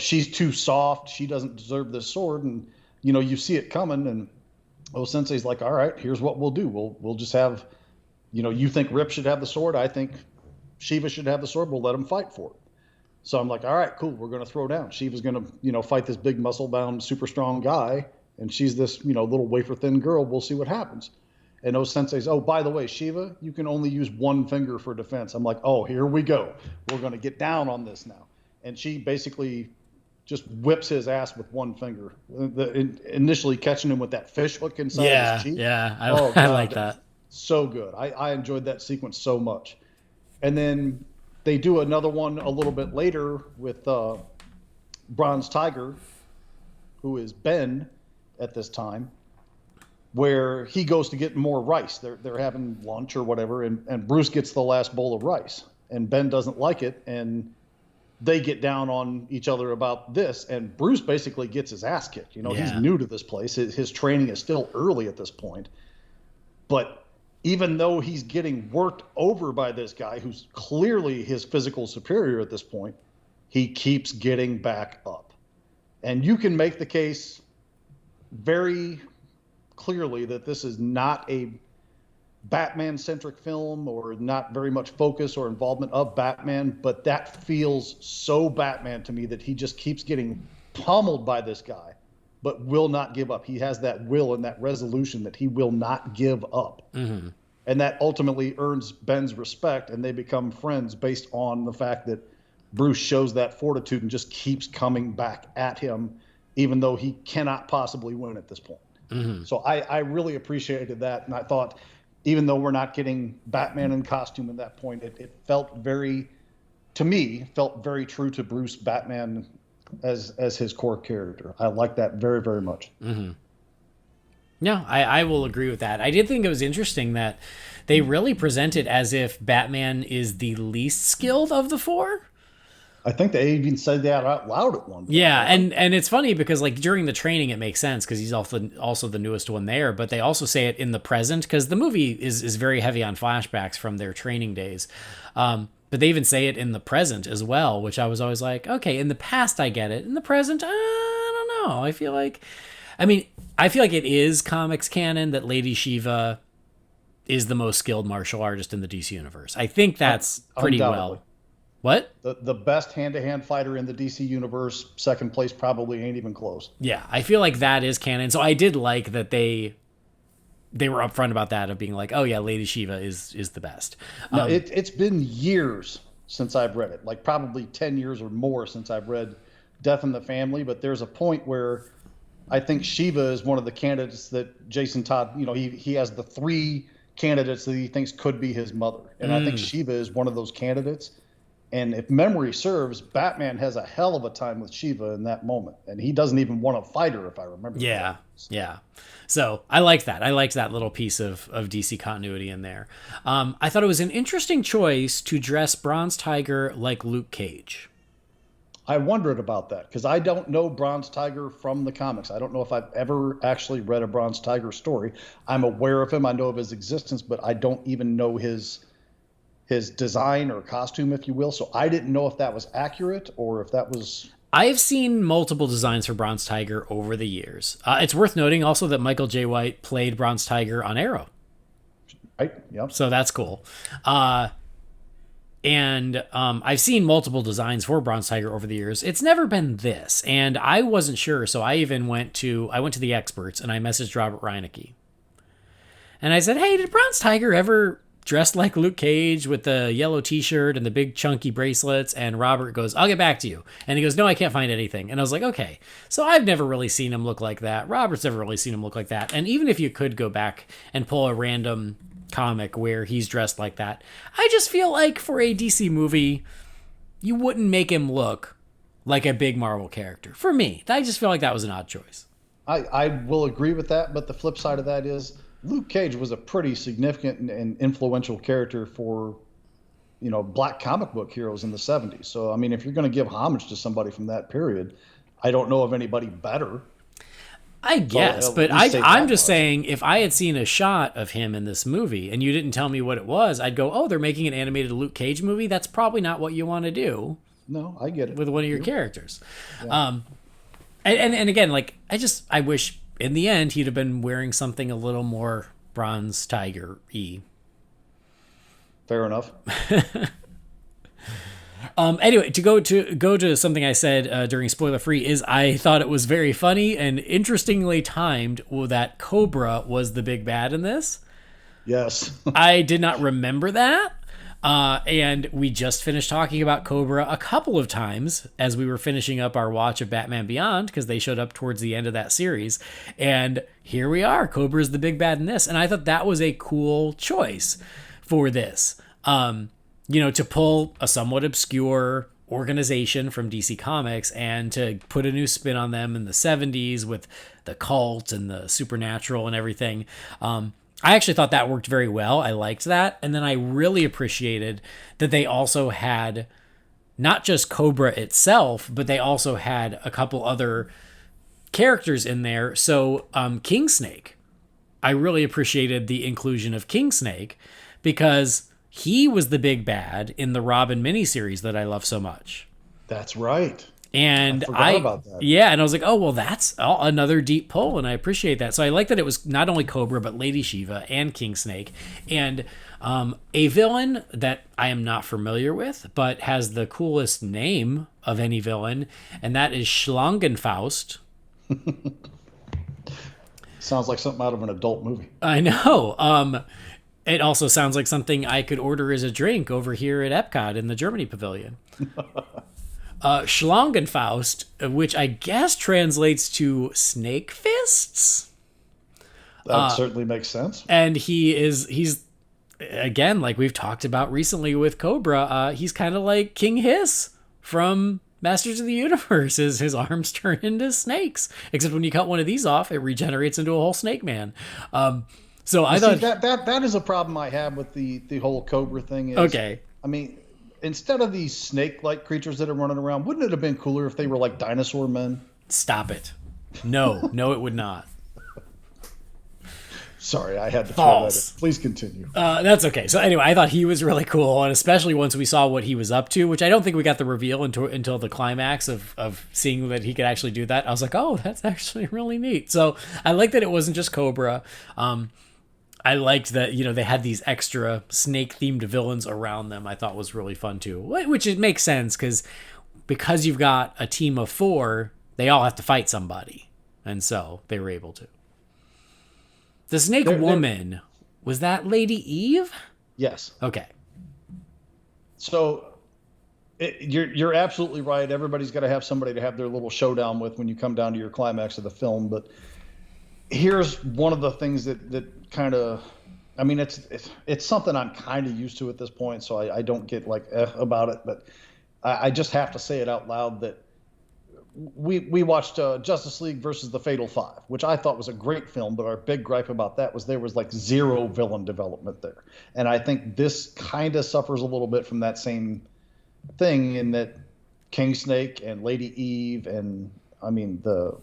she's too soft. She doesn't deserve this sword, and you see it coming, and O Sensei's like, all right, here's what we'll do. We'll just have, you think Rip should have the sword. I think Shiva should have the sword. We'll let him fight for it. So I'm like, all right, cool. We're going to throw down. Shiva's going to, fight this big muscle-bound, super strong guy, and she's this, little wafer-thin girl. We'll see what happens. And O Sensei's, oh, by the way, Shiva, you can only use one finger for defense. I'm like, oh, here we go. We're going to get down on this now. And she basically just whips his ass with one finger, initially catching him with that fish hook inside his cheek. Yeah, I like that. So good. I enjoyed that sequence so much. And then they do another one a little bit later with Bronze Tiger, who is Ben at this time, where he goes to get more rice. They're having lunch or whatever, and Bruce gets the last bowl of rice, and Ben doesn't like it, and they get down on each other about this, and Bruce basically gets his ass kicked. He's new to this place. His training is still early at this point, but even though he's getting worked over by this guy who's clearly his physical superior at this point, he keeps getting back up. And you can make the case very clearly that this is not a Batman-centric film or not very much focus or involvement of Batman, but that feels so Batman to me that he just keeps getting pummeled by this guy, but will not give up. He has that will and that resolution that he will not give up. Mm-hmm. And that ultimately earns Ben's respect, and they become friends based on the fact that Bruce shows that fortitude and just keeps coming back at him, even though he cannot possibly win at this point. Mm-hmm. So I really appreciated that, and I thought, even though we're not getting Batman in costume at that point, it felt very, to me, felt very true to Bruce Batman as his core character. I like that very, very much. Mm-hmm. No, I will agree with that. I did think it was interesting that they really present it as if Batman is the least skilled of the four. I think they even said that out loud at one point. Yeah, and it's funny because like during the training it makes sense because he's also the newest one there, but they also say it in the present because the movie is very heavy on flashbacks from their training days. But they even say it in the present as well, which I was always like, okay, in the past I get it. In the present, I don't know. I feel like it is comics canon that Lady Shiva is the most skilled martial artist in the DC universe. I think that's pretty well. What? The best hand-to-hand fighter in the DC universe, second place probably ain't even close. Yeah, I feel like that is canon. So I did like that they were upfront about that, of being like, oh yeah, Lady Shiva is the best. No, it's been years since I've read it, like probably 10 years or more since I've read Death in the Family, but there's a point where I think Shiva is one of the candidates that Jason Todd, he has the three candidates that he thinks could be his mother. And I think Shiva is one of those candidates. And if memory serves, Batman has a hell of a time with Shiva in that moment. And he doesn't even want to fight her, if I remember. Yeah, yeah. So I liked that. I liked that little piece of DC continuity in there. I thought it was an interesting choice to dress Bronze Tiger like Luke Cage. I wondered about that because I don't know Bronze Tiger from the comics. I don't know if I've ever actually read a Bronze Tiger story. I'm aware of him. I know of his existence, but I don't even know his design or costume, if you will. So I didn't know if that was accurate or if that was I've seen multiple designs for Bronze Tiger over the years. It's worth noting also that Michael J. White played Bronze Tiger on Arrow. Right. Yep. So that's cool. And I've seen multiple designs for Bronze Tiger over the years. It's never been this, and I wasn't sure, so I even went to the experts and I messaged Robert Reinecke, and I said, "Hey, did Bronze Tiger ever dress like Luke Cage with the yellow T-shirt and the big chunky bracelets?" And Robert goes, "I'll get back to you." And he goes, "No, I can't find anything." And I was like, "Okay." So I've never really seen him look like that. Robert's never really seen him look like that. And even if you could go back and pull a random comic where he's dressed like that, I just feel like for a DC movie, you wouldn't make him look like a big Marvel character. For me, I just feel like that was an odd choice. I will agree with that, but the flip side of that is Luke Cage was a pretty significant and influential character for, black comic book heroes in the 70s. So, I mean, if you're going to give homage to somebody from that period, I don't know of anybody better. I guess, but I'm just saying, if I had seen a shot of him in this movie and you didn't tell me what it was, I'd go, "Oh, they're making an animated Luke Cage movie? That's probably not what you want to do." No, I get it. With one of your characters. Yeah. And again, like, I wish in the end he'd have been wearing something a little more Bronze Tiger-y. Fair enough. Anyway, to go to something I said during Spoiler Free is I thought it was very funny and interestingly timed that Cobra was the big bad in this. Yes. I did not remember that. And we just finished talking about Cobra a couple of times as we were finishing up our watch of Batman Beyond, because they showed up towards the end of that series. And here we are. Cobra is the big bad in this. And I thought that was a cool choice for this. To pull a somewhat obscure organization from DC Comics and to put a new spin on them in the 70s with the cult and the supernatural and everything. I actually thought that worked very well. I liked that. And then I really appreciated that they also had not just Cobra itself, but they also had a couple other characters in there. So King Snake, I really appreciated the inclusion of King Snake because he was the big bad in the Robin miniseries that I love so much. That's right. And I forgot about that. Yeah, and I was like, oh, well, that's another deep pull, and I appreciate that. So I like that it was not only Cobra, but Lady Shiva and King Snake. And a villain that I am not familiar with, but has the coolest name of any villain, and that is Schlangenfaust. Sounds like something out of an adult movie. I know. It also sounds like something I could order as a drink over here at Epcot in the Germany Pavilion. Schlangenfaust, which I guess translates to snake fists. That certainly makes sense. And he's again, like we've talked about recently with Cobra, he's kind of like King Hiss from Masters of the Universe. His arms turn into snakes, except when you cut one of these off, it regenerates into a whole snake man. So I thought that is a problem I have with the whole Cobra thing. Is, okay. I mean, instead of these snake-like creatures that are running around, wouldn't it have been cooler if they were like dinosaur men? Stop it. No, it would not. Sorry, I had to False. throw that in. Please continue. That's okay. So anyway, I thought he was really cool, and especially once we saw what he was up to, which I don't think we got the reveal until the climax of seeing that he could actually do that. I was like, oh, that's actually really neat. So I like that it wasn't just Cobra. I liked that, they had these extra snake-themed villains around them. I thought was really fun, too. Which it makes sense, because you've got a team of 4, they all have to fight somebody. And so they were able to. The Snake Woman, was that Lady Eve? Yes. Okay. So you're absolutely right. Everybody's got to have somebody to have their little showdown with when you come down to your climax of the film. But here's one of the things that kind of, I mean, it's something I'm kind of used to at this point, so I don't get like about it, but I just have to say it out loud that we watched Justice League versus the Fatal Five, which I thought was a great film, but our big gripe about that was there was like zero villain development there. And I think this kind of suffers a little bit from that same thing in that King Snake and Lady Eve and, I mean, the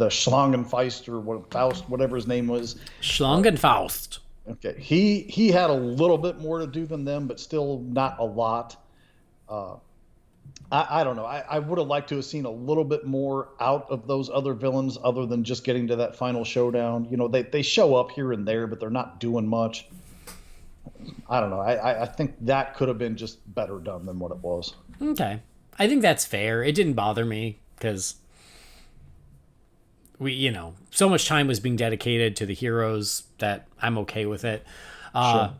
Schlangenfeist or Faust, whatever his name was. Schlangenfaust. Okay. He had a little bit more to do than them, but still not a lot. I don't know. I would have liked to have seen a little bit more out of those other villains other than just getting to that final showdown. You know, they show up here and there, but they're not doing much. I don't know. I think that could have been just better done than what it was. Okay. I think that's fair. It didn't bother me because so much time was being dedicated to the heroes that I'm okay with it. Sure.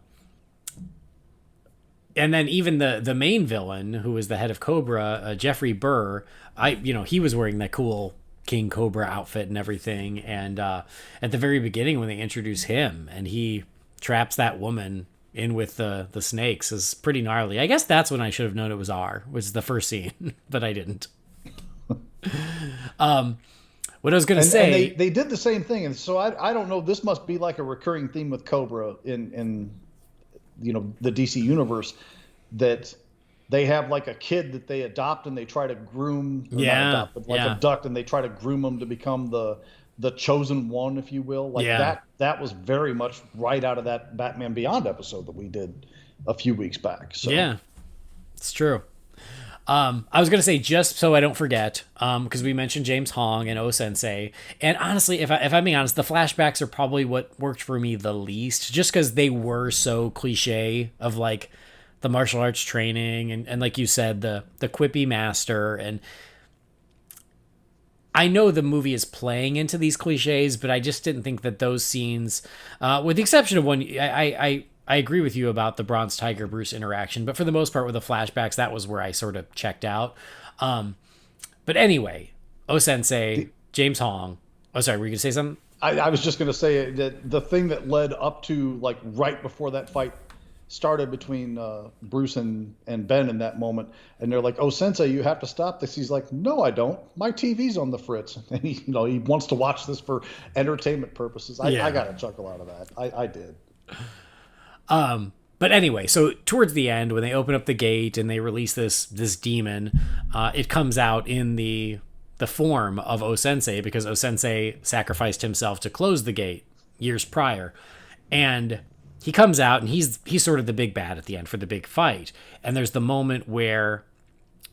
And then even the main villain, who was the head of Cobra, Jeffrey Burr, he was wearing that cool King Cobra outfit and everything. And at the very beginning, when they introduce him and he traps that woman in with the snakes, is pretty gnarly. I guess that's when I should have known it was was the first scene, but I didn't. What I was going to say, and they did the same thing, and so I don't know. This must be like a recurring theme with Cobra in the DC universe, that they have like a kid that they adopt and they try to groom, abduct, and they try to groom them to become the chosen one, if you will. Like that was very much right out of that Batman Beyond episode that we did a few weeks back. So yeah, it's true. I was going to say, just so I don't forget, because we mentioned James Hong and O Sensei, and honestly, if I'm being honest, the flashbacks are probably what worked for me the least, just because they were so cliche of like the martial arts training and like you said, the quippy master. And I know the movie is playing into these cliches, but I just didn't think that those scenes, with the exception of one, I agree with you about the Bronze Tiger Bruce interaction, but for the most part with the flashbacks, that was where I sort of checked out. But anyway, O Sensei, James Hong. Oh, sorry, were you going to say something? I was just going to say that the thing that led up to, like, right before that fight started between Bruce and Ben in that moment, and they're like, "Oh, Sensei, you have to stop this." He's like, "No, I don't. My TV's on the fritz." And he wants to watch this for entertainment purposes. I got a chuckle out of that. I did. But anyway, so towards the end, when they open up the gate and they release this demon, it comes out in the form of O Sensei, because O Sensei sacrificed himself to close the gate years prior. And he comes out and he's sort of the big bad at the end for the big fight. And there's the moment where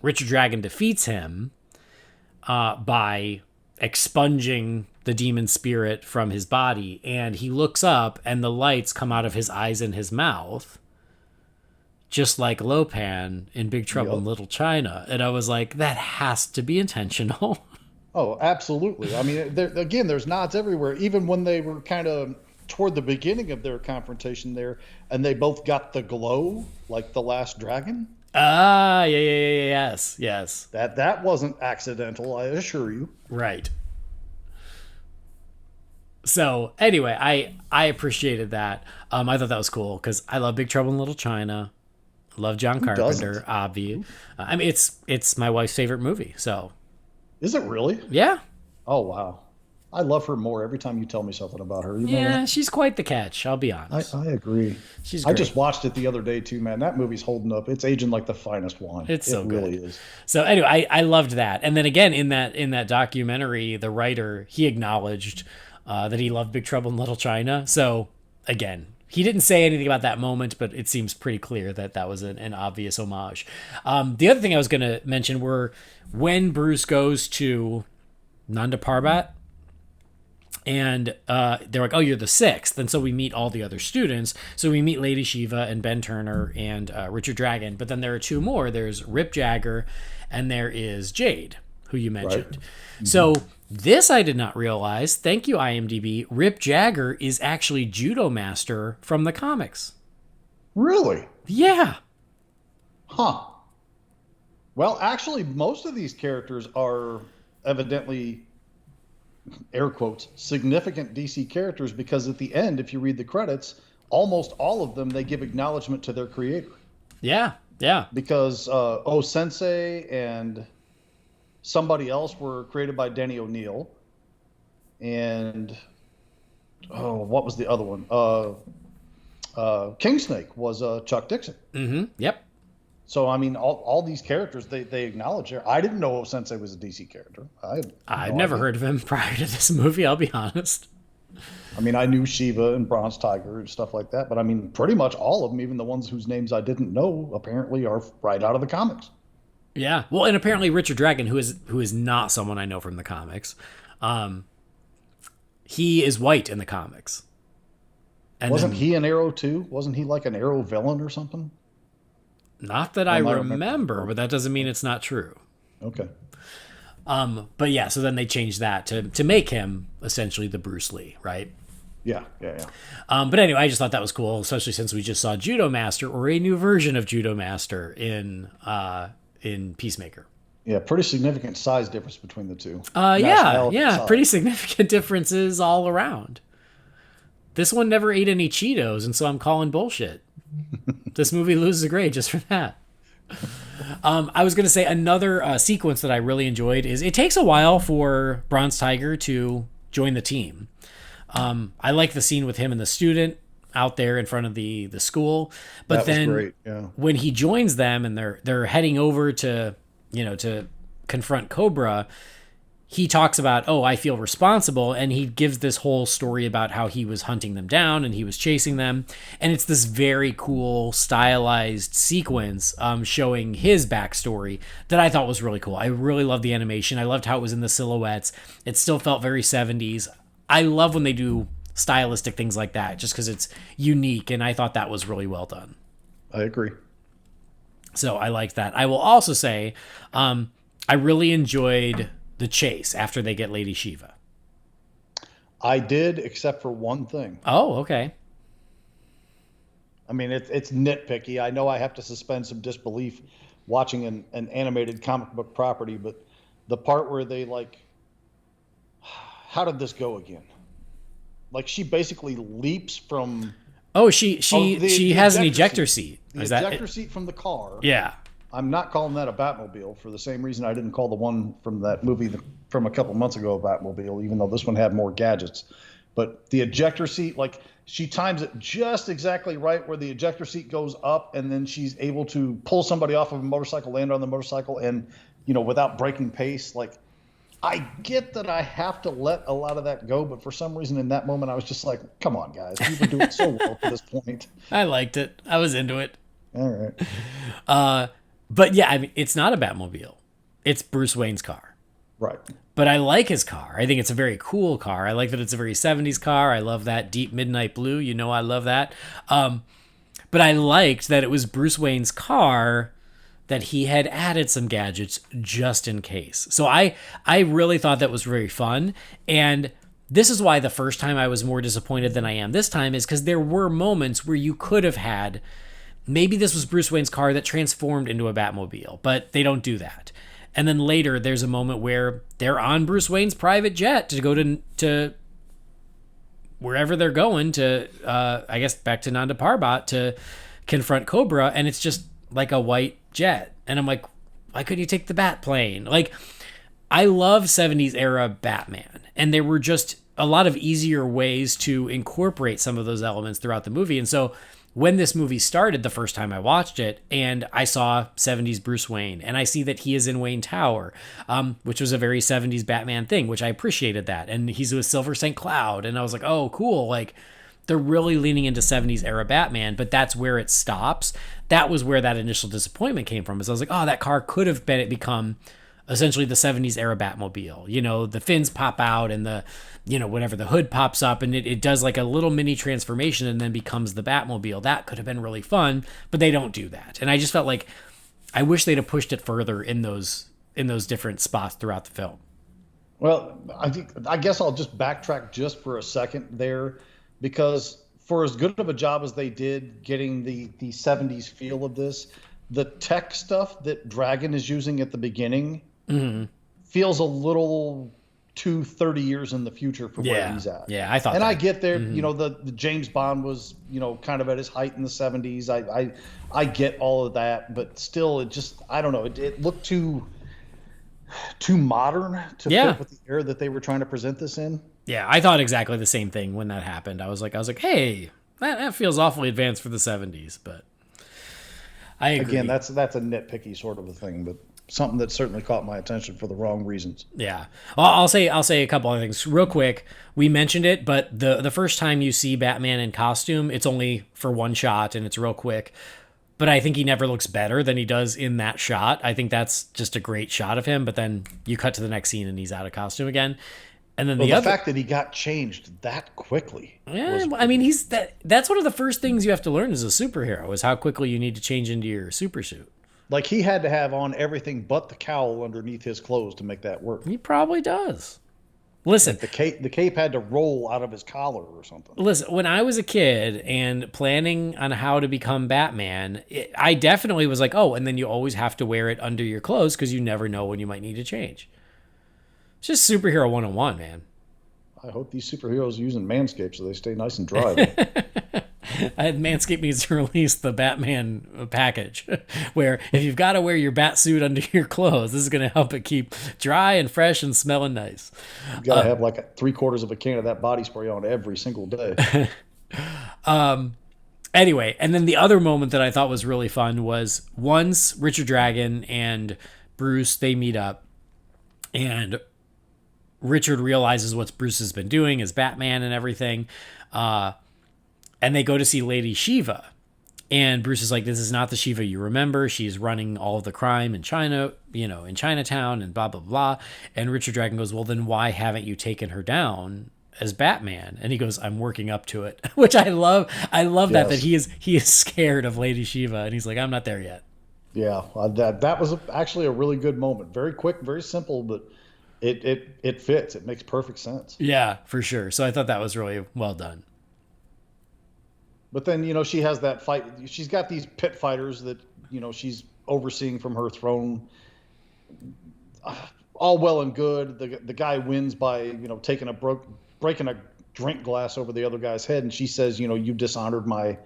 Richard Dragon defeats him by expunging the demon spirit from his body, and he looks up and the lights come out of his eyes and his mouth, just like Lopan in Big Trouble in Little China. And I was like, that has to be intentional. Oh, absolutely. I mean, there's nods everywhere. Even when they were kind of toward the beginning of their confrontation there, and they both got the glow, like the Last Dragon. Ah, yes. That wasn't accidental, I assure you. Right. So anyway, I appreciated that. I thought that was cool because I love Big Trouble in Little China. I love John Carpenter, obviously. I mean, it's my wife's favorite movie. So, is it really? Yeah. Oh wow, I love her more every time you tell me something about her. You know that? She's quite the catch. I'll be honest. I agree. She's great. I just watched it the other day too, man. That movie's holding up. It's aging like the finest wine. It's so good. It really is. So anyway, I loved that. And then again in that documentary, the writer, he acknowledged that he loved Big Trouble in Little China. So again, he didn't say anything about that moment, but it seems pretty clear that was an obvious homage. The other thing I was going to mention were when Bruce goes to Nanda Parbat, and they're like, "Oh, you're the sixth." And so we meet all the other students. So we meet Lady Shiva and Ben Turner and Richard Dragon. But then there are two more. There's Rip Jagger and there is Jade, who you mentioned. Right. Mm-hmm. So this I did not realize. Thank you, IMDb. Rip Jagger is actually Judo Master from the comics. Really? Yeah. Huh. Well, actually, most of these characters are evidently, air quotes, significant DC characters, because at the end, if you read the credits, almost all of them, they give acknowledgement to their creator. Yeah. Because O Sensei and somebody else were created by Denny O'Neil. And, what was the other one? King Snake was Chuck Dixon. Mm-hmm. Yep. So, I mean, all these characters, they acknowledge here. I didn't know O Sensei was a DC character. I've never heard of him prior to this movie, I'll be honest. I mean, I knew Shiva and Bronze Tiger and stuff like that, but I mean, pretty much all of them, even the ones whose names I didn't know, apparently are right out of the comics. Yeah. Well, and apparently Richard Dragon, who is not someone I know from the comics, he is white in the comics. And Wasn't he an Arrow too? Wasn't he like an Arrow villain or something? Not that I remember, but that doesn't mean it's not true. Okay. But yeah, so then they changed that to make him essentially the Bruce Lee, right? Yeah. But anyway, I just thought that was cool, especially since we just saw Judo Master, or a new version of Judo Master in Peacemaker. Yeah, pretty significant size difference between the two. Yeah, pretty significant differences all around. This one never ate any Cheetos, and so I'm calling bullshit. This movie loses a grade just for that. I was going to say another sequence that I really enjoyed is it takes a while for Bronze Tiger to join the team. I like the scene with him and the student out there in front of the school, but then great. Yeah. When he joins them and they're heading over to confront Cobra, he talks about, I feel responsible, and he gives this whole story about how he was hunting them down and he was chasing them, and it's this very cool stylized sequence showing his backstory that I thought was really cool. I really loved the animation. I loved how it was in the silhouettes. It still felt very 70s. I love when they do stylistic things like that just because it's unique, and I thought that was really well done. I agree. So I liked that. I will also say I really enjoyed the chase after they get Lady Shiva. I did, except for one thing. Oh, okay. I mean, it's nitpicky. I know I have to suspend some disbelief watching an animated comic book property, but the part where they how did this go again? Like, she basically leaps from... Oh, she has an ejector seat. The ejector seat from the car. Yeah. I'm not calling that a Batmobile for the same reason I didn't call the one from that movie from a couple months ago a Batmobile, even though this one had more gadgets. But the ejector seat, she times it just exactly right where the ejector seat goes up, and then she's able to pull somebody off of a motorcycle, land on the motorcycle, and, without breaking pace. I get that I have to let a lot of that go, but for some reason in that moment I was just like, come on, guys. People do it so well to this point. I liked it. I was into it. All right. But yeah, I mean, it's not a Batmobile. It's Bruce Wayne's car. Right. But I like his car. I think it's a very cool car. I like that it's a very 70s car. I love that deep midnight blue. I love that. But I liked that it was Bruce Wayne's car, that he had added some gadgets just in case. So I really thought that was very fun. And this is why the first time I was more disappointed than I am this time, is because there were moments where you could have had... Maybe this was Bruce Wayne's car that transformed into a Batmobile, but they don't do that. And then later, there's a moment where they're on Bruce Wayne's private jet to go to wherever they're going to, I guess, back to Nanda Parbat to confront Cobra, and it's just like a white jet. And I'm like, why couldn't you take the Bat plane? I love 70s era Batman, and there were just a lot of easier ways to incorporate some of those elements throughout the movie. And so when this movie started the first time I watched it, and I saw 70s Bruce Wayne, and I see that he is in Wayne Tower, which was a very 70s Batman thing, which I appreciated that. And he's with Silver St. Cloud, and I was like, oh, cool. They're really leaning into 70s era Batman, but that's where it stops. That was where that initial disappointment came from, is I was like, oh, that car could have become essentially the 70s era Batmobile. The fins pop out and the hood pops up and it does like a little mini transformation and then becomes the Batmobile. That could have been really fun, but they don't do that. And I just felt like I wish they'd have pushed it further in those different spots throughout the film. Well, I guess I'll just backtrack just for a second there, because for as good of a job as they did getting the 70s feel of this, the tech stuff that Dragon is using at the beginning feels a little too 30 years in the future for where he's at. Yeah, I thought and that. I get there, the James Bond was, kind of at his height in the 70s. I get all of that, but still, it just, I don't know, it looked too modern to fit with the era that they were trying to present this in. Yeah, I thought exactly the same thing when that happened. I was like, hey, that feels awfully advanced for the 70s, but I agree. Again, that's a nitpicky sort of a thing, but something that certainly caught my attention for the wrong reasons. Yeah. Well, I'll say a couple other things real quick. We mentioned it, but the first time you see Batman in costume, it's only for one shot and it's real quick. but I think he never looks better than he does in that shot. I think that's just a great shot of him, but then you cut to the next scene and he's out of costume again. And then the fact that he got changed that quickly. Yeah, I mean, that's one of the first things you have to learn as a superhero is how quickly you need to change into your super suit. Like, he had to have on everything but the cowl underneath his clothes to make that work. He probably does. Listen, like the cape had to roll out of his collar or something. Listen, when I was a kid and planning on how to become Batman, I definitely was like, oh, and then you always have to wear it under your clothes because you never know when you might need to change. It's just superhero 101, man. I hope these superheroes are using Manscaped so they stay nice and dry. Manscaped needs to release the Batman package, where if you've got to wear your bat suit under your clothes, this is going to help it keep dry and fresh and smelling nice. You got to have like 3/4 of a can of that body spray on every single day. Anyway, and then the other moment that I thought was really fun was once Richard Dragon and Bruce, they meet up, and Richard realizes what Bruce has been doing as Batman and everything. And they go to see Lady Shiva. And Bruce is like, this is not the Shiva you remember. She's running all of the crime in China, in Chinatown and blah, blah, blah. And Richard Dragon goes, well, then why haven't you taken her down as Batman? And he goes, I'm working up to it, which I love. I love that he is scared of Lady Shiva. And he's like, I'm not there yet. Yeah, that was actually a really good moment. Very quick, very simple, but it fits. It makes perfect sense. Yeah, for sure. So I thought that was really well done. But then, she has that fight. She's got these pit fighters that, she's overseeing from her throne. All well and good. The guy wins by, breaking a drink glass over the other guy's head. And she says, you dishonored my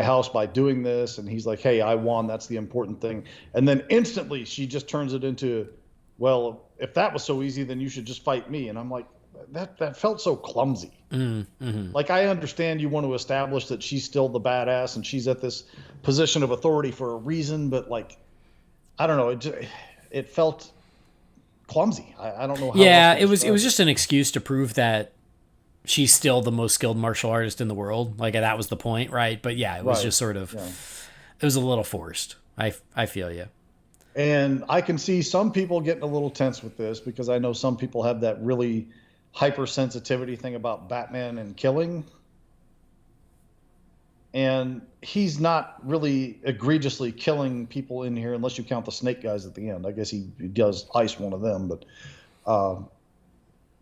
house by doing this. And he's like, hey, I won. That's the important thing. And then instantly she just turns it into, well, if that was so easy, then you should just fight me. And I'm like, that felt so clumsy. Mm-hmm. Like, I understand you want to establish that she's still the badass and she's at this position of authority for a reason, but like, I don't know, it felt clumsy. I don't know how. Yeah, it was just an excuse to prove that she's still the most skilled martial artist in the world. Like, that was the point, right? But yeah, it was just sort of, it was a little forced. I feel you. And I can see some people getting a little tense with this because I know some people have that really hypersensitivity thing about Batman and killing. And he's not really egregiously killing people in here unless you count the snake guys at the end. I guess he does ice one of them, but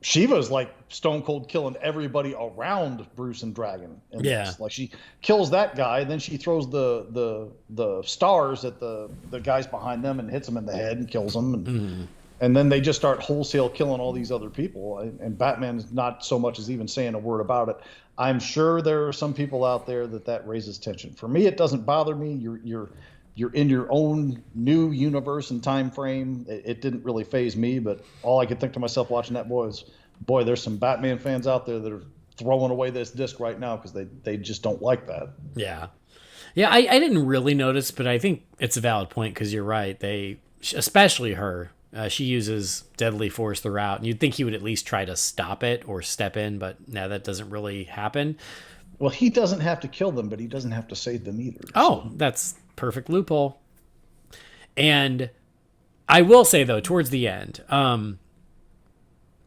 Shiva's like stone cold killing everybody around Bruce and Dragon. Like, she kills that guy, then she throws the stars at the guys behind them and hits them in the head and kills them. And then they just start wholesale killing all these other people. And Batman's not so much as even saying a word about it. I'm sure there are some people out there that raises tension. For me, it doesn't bother me. You're in your own new universe and time frame. It didn't really faze me, but all I could think to myself watching that was, boy, there's some Batman fans out there that are throwing away this disc right now because they just don't like that. Yeah. Yeah, I didn't really notice, but I think it's a valid point because you're right. Especially her, she uses deadly force throughout, and you'd think he would at least try to stop it or step in, but no, that doesn't really happen. Well, he doesn't have to kill them, but he doesn't have to save them either. Oh, that's perfect loophole. And I will say, though, towards the end,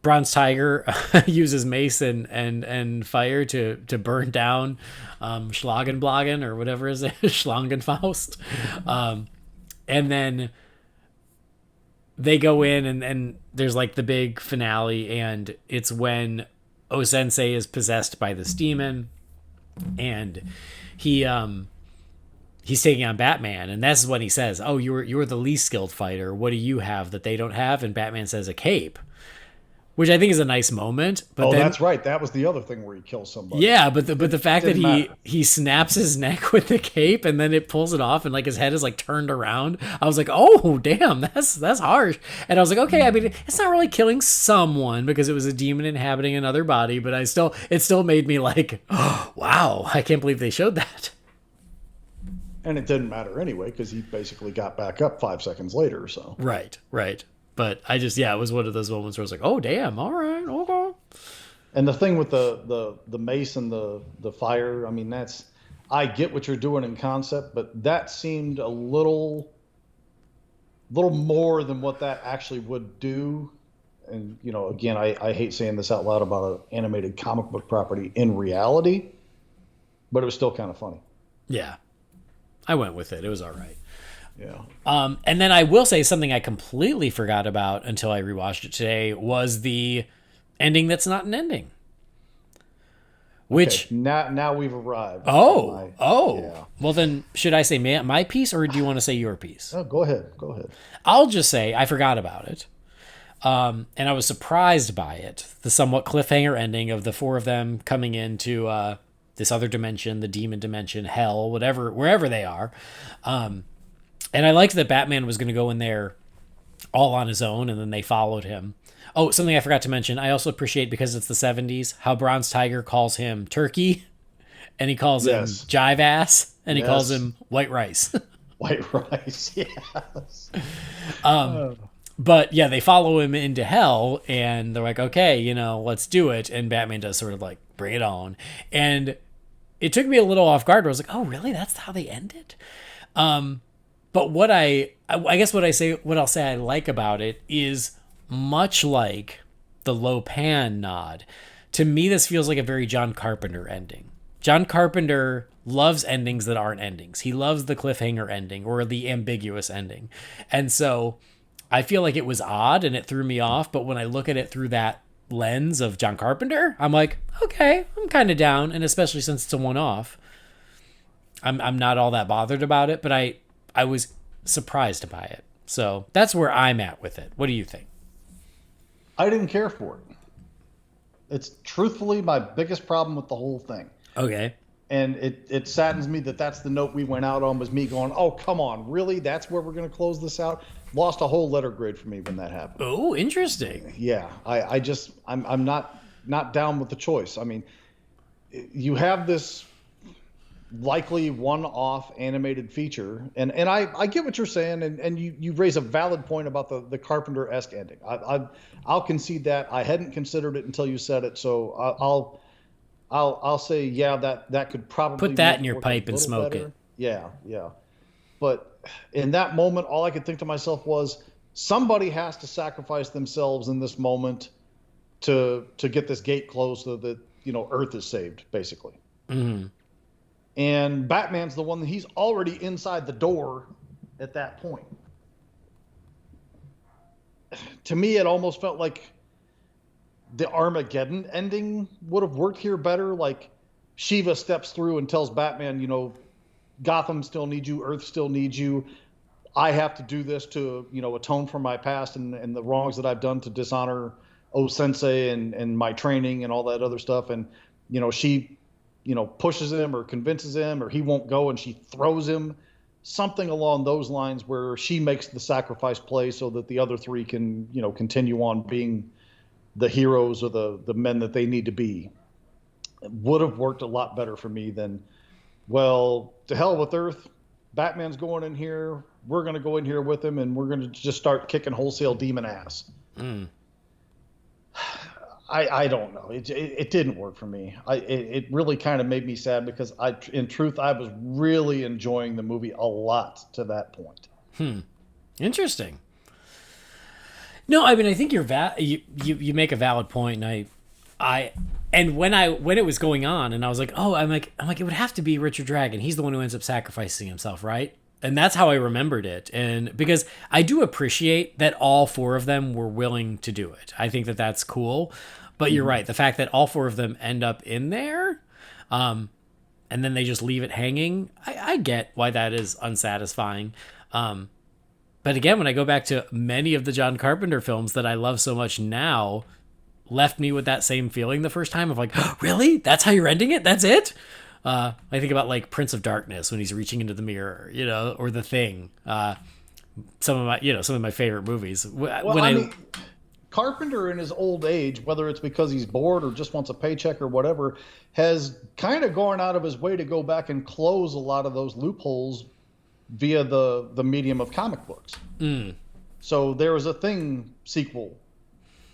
Bronze Tiger uses mace and fire to burn down Schlagenblagen or whatever is it, Schlangenfaust. And then they go in and there's like the big finale, and it's when O-Sensei is possessed by this demon, and he's taking on Batman, and that's when he says, oh, you're the least skilled fighter. What do you have that they don't have? And Batman says a cape, which I think is a nice moment. But that's right. That was the other thing where he kills somebody. Yeah, but the fact that he snaps his neck with the cape and then it pulls it off and like his head is like turned around. I was like, oh damn, that's harsh. And I was like, okay, I mean, it's not really killing someone because it was a demon inhabiting another body, but it still made me like, oh, wow, I can't believe they showed that. And it didn't matter anyway because he basically got back up 5 seconds later. So right. But I just, it was one of those moments where I was like, oh, damn, all right, okay. And the thing with the mace and the fire, I mean, I get what you're doing in concept, but that seemed a little more than what that actually would do. And, you know, again, I hate saying this out loud about an animated comic book property in reality, but it was still kind of funny. Yeah. I went with it. It was all right. Yeah. And then I will say something I completely forgot about until I rewatched it today was the ending that's not an ending. Which okay, now we've arrived. Yeah. Well, then should I say my piece or do you want to say your piece? Oh, go ahead. I'll just say I forgot about it. And I was surprised by it. The somewhat cliffhanger ending of the four of them coming into this other dimension, the demon dimension, hell, whatever, wherever they are. And I liked that Batman was going to go in there all on his own, and then they followed him. Oh, something I forgot to mention. I also appreciate, because it's the 70s, how Bronze Tiger calls him Turkey, and he calls him Jive Ass, and he calls him White Rice. White Rice, yes. But yeah, they follow him into hell, and they're like, okay, you know, let's do it. And Batman does sort of like, bring it on. And it took me a little off guard. I was like, oh, really? That's how they end it? But what I guess what I'll say I like about it is, much like the Lopan nod, to me, this feels like a very John Carpenter ending. John Carpenter loves endings that aren't endings. He loves the cliffhanger ending or the ambiguous ending. And so I feel like it was odd and it threw me off, but when I look at it through that lens of John Carpenter, I'm like, okay, I'm kind of down, and especially since it's a one-off, I'm not all that bothered about it, but I was surprised by it. So that's where I'm at with it. What do you think? I didn't care for it. It's truthfully my biggest problem with the whole thing. Okay. And it saddens me that that's the note we went out on, was me going, oh, come on, really? That's where we're going to close this out? Lost a whole letter grade for me when that happened. Oh, interesting. Yeah, I'm not down with the choice. I mean, you have this likely one-off animated feature, and I get what you're saying, and you raise a valid point about the Carpenter-esque ending. I'll concede that. I hadn't considered it until you said it, so I'll say, yeah, that could probably put that in your pipe and smoke it. Yeah. But in that moment, all I could think to myself was, somebody has to sacrifice themselves in this moment to get this gate closed so that, you know, Earth is saved, basically. Mm-hmm. And Batman's the one that he's already inside the door at that point. To me, it almost felt like the Armageddon ending would have worked here better. Like, Shiva steps through and tells Batman, you know, Gotham still needs you, Earth still needs you. I have to do this to, you know, atone for my past and the wrongs that I've done to dishonor O-Sensei and my training and all that other stuff. And, you know, she, you know, pushes him or convinces him, or he won't go and she throws him. Something along those lines, where she makes the sacrifice play so that the other three can, you know, continue on being the heroes or the men that they need to be. It would have worked a lot better for me than, well, to hell with Earth. Batman's going in here. We're going to go in here with him, and we're going to just start kicking wholesale demon ass. Mm. I don't know. It didn't work for me. It really kind of made me sad, because in truth, I was really enjoying the movie a lot to that point. Interesting. No, I mean, I think you make a valid point, and when it was going on, and I was like, oh, I'm like, it would have to be Richard Dragon. He's the one who ends up sacrificing himself, right? And that's how I remembered it. And because I do appreciate that all four of them were willing to do it. I think that that's cool. But you're right. The fact that all four of them end up in there, and then they just leave it hanging, I get why that is unsatisfying. But again, when I go back to many of the John Carpenter films that I love so much now, left me with that same feeling the first time of like, oh, really? That's how you're ending it? That's it? I think about like Prince of Darkness when he's reaching into the mirror, you know, or The Thing. Some of my favorite movies. I mean, Carpenter in his old age, whether it's because he's bored or just wants a paycheck or whatever, has kind of gone out of his way to go back and close a lot of those loopholes via the medium of comic books. So there was a Thing sequel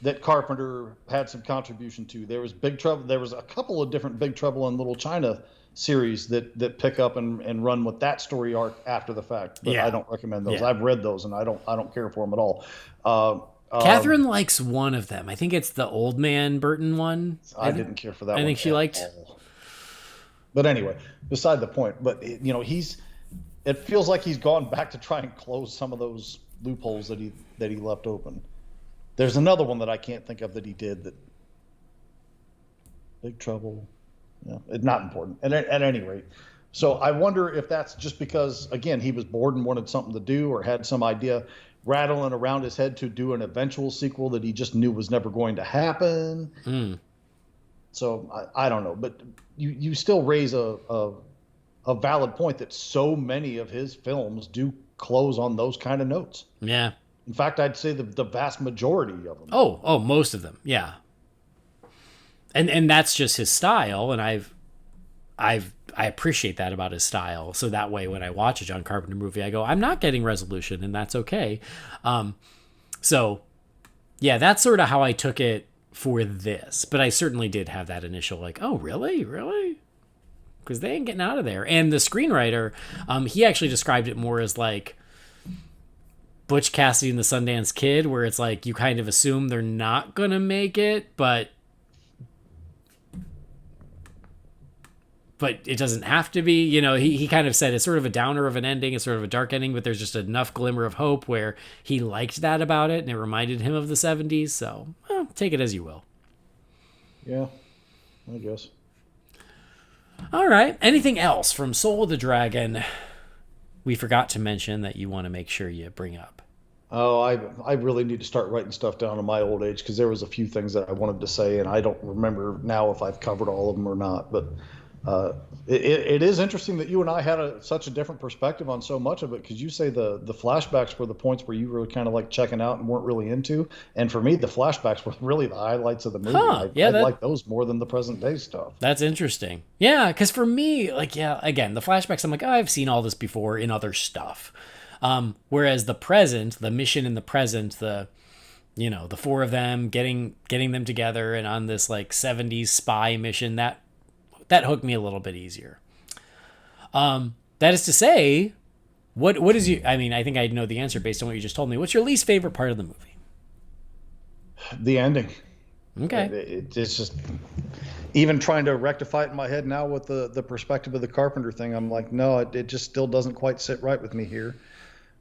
that Carpenter had some contribution to. There was Big Trouble. There was a couple of different Big Trouble in Little China series that pick up and run with that story arc after the fact. But I don't recommend those. I've read those and I don't care for them at all. Catherine likes one of them. I think it's the Old Man Burton one. I didn't care for that one. I think she liked. But anyway, beside the point. But it feels like he's gone back to try and close some of those loopholes that he left open. There's another one that I can't think of that he did that. Big Trouble. Yeah, it's not important. At any rate, so I wonder if that's just because, again, he was bored and wanted something to do or had some idea rattling around his head to do an eventual sequel that he just knew was never going to happen. So I don't know, but you still raise a valid point that so many of his films do close on those kind of notes. Yeah. In fact, I'd say the vast majority of them. Oh, most of them. Yeah. And that's just his style, and I appreciate that about his style. So that way, when I watch a John Carpenter movie, I go, I'm not getting resolution, and that's okay. So yeah, that's sort of how I took it for this. But I certainly did have that initial like, oh, really? Because they ain't getting out of there. And the screenwriter, he actually described it more as like Butch Cassidy and the Sundance Kid, where it's like you kind of assume they're not going to make it, but it doesn't have to be. He kind of said it's sort of a downer of an ending. It's sort of a dark ending, but there's just enough glimmer of hope where he liked that about it, and it reminded him of the 70s. So, take it as you will. Yeah, I guess. All right. Anything else from Soul of the Dragon we forgot to mention that you want to make sure you bring up? Oh, I really need to start writing stuff down in my old age, because there was a few things that I wanted to say, and I don't remember now if I've covered all of them or not, but it is interesting that you and I had such a different perspective on so much of it, because you say the flashbacks were the points where you were kind of like checking out and weren't really into, and for me the flashbacks were really the highlights of the movie. I like those more than the present day stuff. That's interesting. Yeah, because for me, again, the flashbacks, I'm like, I've seen all this before in other stuff. Whereas the mission in the present, the four of them getting them together and on this like 70s spy mission, that hooked me a little bit easier. That is to say, what is you? I mean, I think I know the answer based on what you just told me. What's your least favorite part of the movie? The ending. Okay. It's just, even trying to rectify it in my head now with the perspective of the Carpenter thing, I'm like, no, it just still doesn't quite sit right with me here,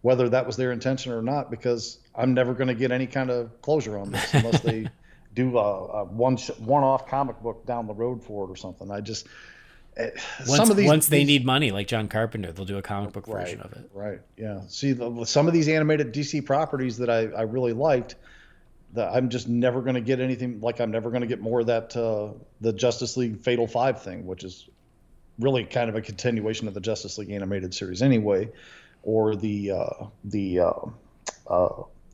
whether that was their intention or not, because I'm never going to get any kind of closure on this unless they do a one-off comic book down the road for it or something. I just once they need money, like John Carpenter, they'll do a comic book version of it. Right. Yeah. See, some of these animated DC properties that I really liked, that I'm just never going to get anything. Like, I'm never going to get more of that the Justice League Fatal 5 thing, which is really kind of a continuation of the Justice League animated series anyway, or the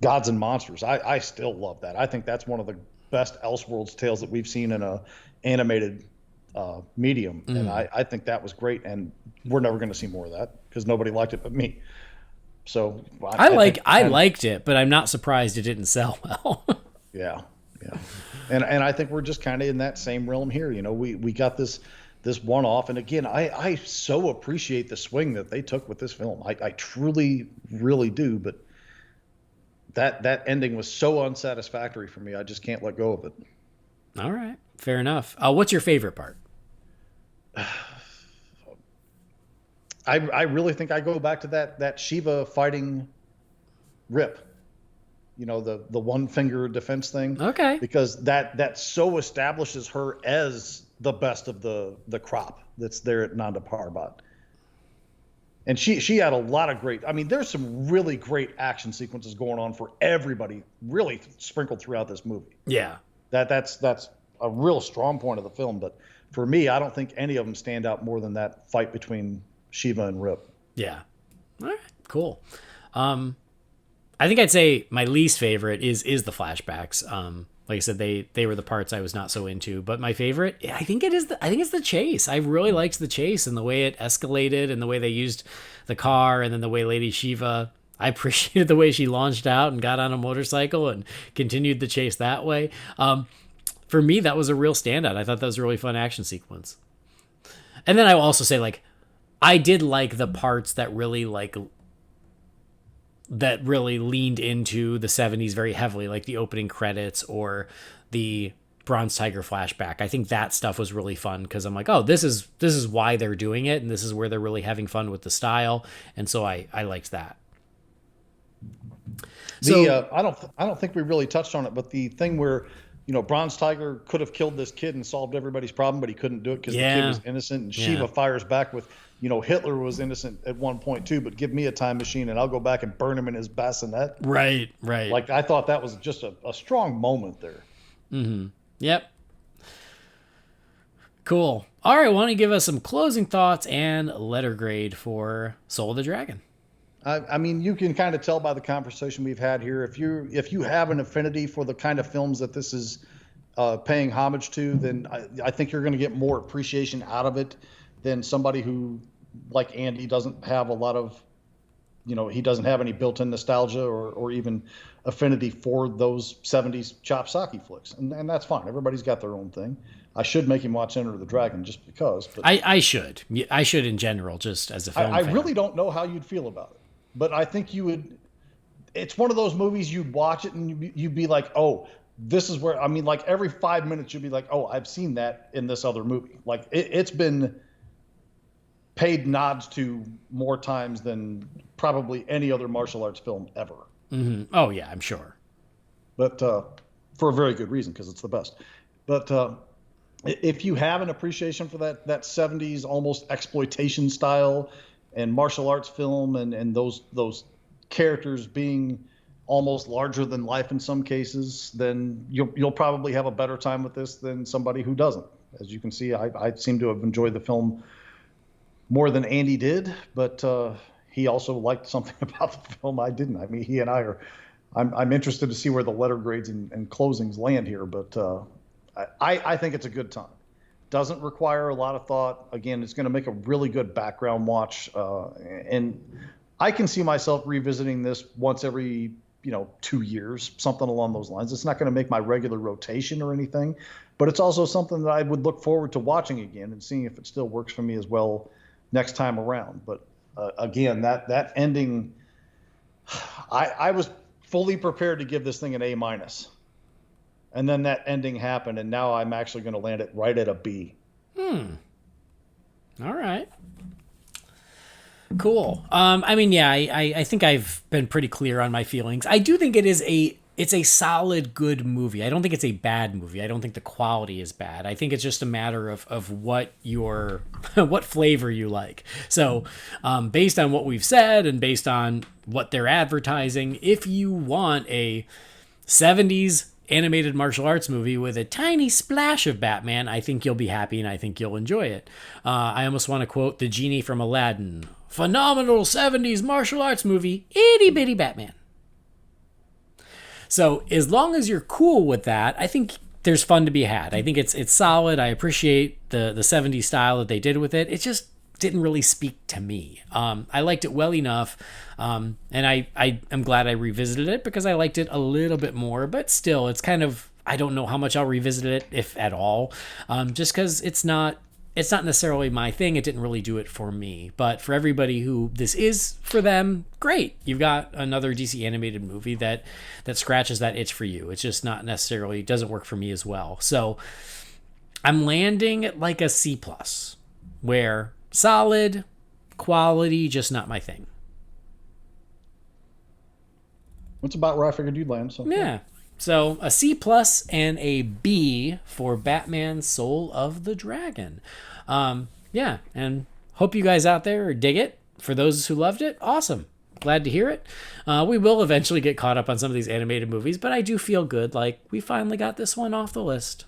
Gods and Monsters. I still love that. I think that's one of the best Elseworlds tales that we've seen in a animated medium, and I think that was great, and we're never going to see more of that because nobody liked it but me. So I liked it, but I'm not surprised it didn't sell well. yeah and I think we're just kind of in that same realm here. We got this one-off, and again, I so appreciate the swing that they took with this film. I truly really do, but that ending was so unsatisfactory for me. I just can't let go of it. All right, fair enough. What's your favorite part? I really think I go back to that Shiva fighting Rip. The one finger defense thing. Okay. Because that so establishes her as the best of the crop that's there at Nanda Parbat. And she had a lot of great. I mean, there's some really great action sequences going on for everybody, really sprinkled throughout this movie. Yeah. That's a real strong point of the film. But for me, I don't think any of them stand out more than that fight between Shiva and Rip. Yeah. All right. Cool. I think I'd say my least favorite is the flashbacks. Like I said, they were the parts I was not so into, but my favorite, I think it's the chase. I really liked the chase and the way it escalated and the way they used the car, and then the way Lady Shiva, I appreciated the way she launched out and got on a motorcycle and continued the chase that way. For me, that was a real standout. I thought that was a really fun action sequence. And then I will also say, like, I did like the parts that really leaned into the 70s very heavily, like the opening credits or the Bronze Tiger flashback. I think that stuff was really fun because I'm like, oh, this is why they're doing it, and this is where they're really having fun with the style, and so I liked that. So I don't think we really touched on it, but the thing where, Bronze Tiger could have killed this kid and solved everybody's problem, but he couldn't do it because the kid was innocent. And Shiva fires back with, Hitler was innocent at one point too, but give me a time machine and I'll go back and burn him in his bassinet. Right. Like, I thought that was just a strong moment there. Mm-hmm. Yep. Cool. All right, why don't you give us some closing thoughts and letter grade for Soul of the Dragon? I mean, you can kind of tell by the conversation we've had here. If you have an affinity for the kind of films that this is paying homage to, then I think you're going to get more appreciation out of it than somebody who, like Andy, doesn't have a lot of, he doesn't have any built-in nostalgia or even affinity for those 70s chop socky flicks. And that's fine. Everybody's got their own thing. I should make him watch Enter the Dragon just because. But I should. I should in general, just as a film fan. I really don't know how you'd feel about it. But I think you would. It's one of those movies you'd watch it and you'd be like, oh, this is where. I mean, like every 5 minutes you'd be like, oh, I've seen that in this other movie. Like it's been paid nods to more times than probably any other martial arts film ever. Mm-hmm. Oh yeah, I'm sure. But for a very good reason, because it's the best. But if you have an appreciation for that 70s almost exploitation style and martial arts film and those characters being almost larger than life in some cases, then you'll probably have a better time with this than somebody who doesn't. As you can see, I seem to have enjoyed the film more than Andy did, but he also liked something about the film I didn't. I mean, he and I'm interested to see where the letter grades and closings land here, but I think it's a good time. Doesn't require a lot of thought. Again, it's going to make a really good background watch. And I can see myself revisiting this once every, 2 years, something along those lines. It's not going to make my regular rotation or anything, but it's also something that I would look forward to watching again and seeing if it still works for me as well next time around. But again, that ending, I was fully prepared to give this thing an A-. And then that ending happened, and now I'm actually going to land it right at a B. All right. Cool. I mean, yeah, I think I've been pretty clear on my feelings. I do think it's a solid, good movie. I don't think it's a bad movie. I don't think the quality is bad. I think it's just a matter of what what flavor you like. So, based on what we've said and based on what they're advertising, if you want a 70s animated martial arts movie with a tiny splash of Batman, I think you'll be happy and I think you'll enjoy it. I almost want to quote the genie from Aladdin. Phenomenal 70s martial arts movie, itty bitty Batman. So as long as you're cool with that, I think there's fun to be had. I think it's solid. I appreciate the 70s style that they did with it. It just didn't really speak to me. I liked it well enough, and I'm glad I revisited it because I liked it a little bit more, but still, it's kind of, I don't know how much I'll revisit it, if at all, just because it's not necessarily my thing. It didn't really do it for me, but for everybody who this is for them, great. You've got another DC animated movie that scratches that itch for you. It's just not necessarily, doesn't work for me as well. So I'm landing at like a C+, where solid, quality, just not my thing. That's about where I figured you'd land. So yeah. So a C+ and a B for Batman Soul of the Dragon. Yeah, and hope you guys out there dig it. For those who loved it, awesome. Glad to hear it. We will eventually get caught up on some of these animated movies, but I do feel good, like we finally got this one off the list.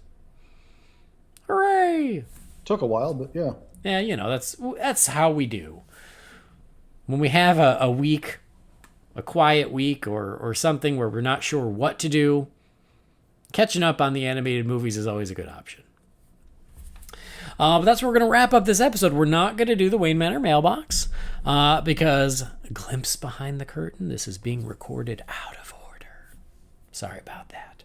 Hooray! Took a while, but yeah. Yeah, that's how we do. When we have a week, a quiet week or something where we're not sure what to do, catching up on the animated movies is always a good option. But that's where we're going to wrap up this episode. We're not going to do the Wayne Manor mailbox because, glimpse behind the curtain, this is being recorded out of order. Sorry about that.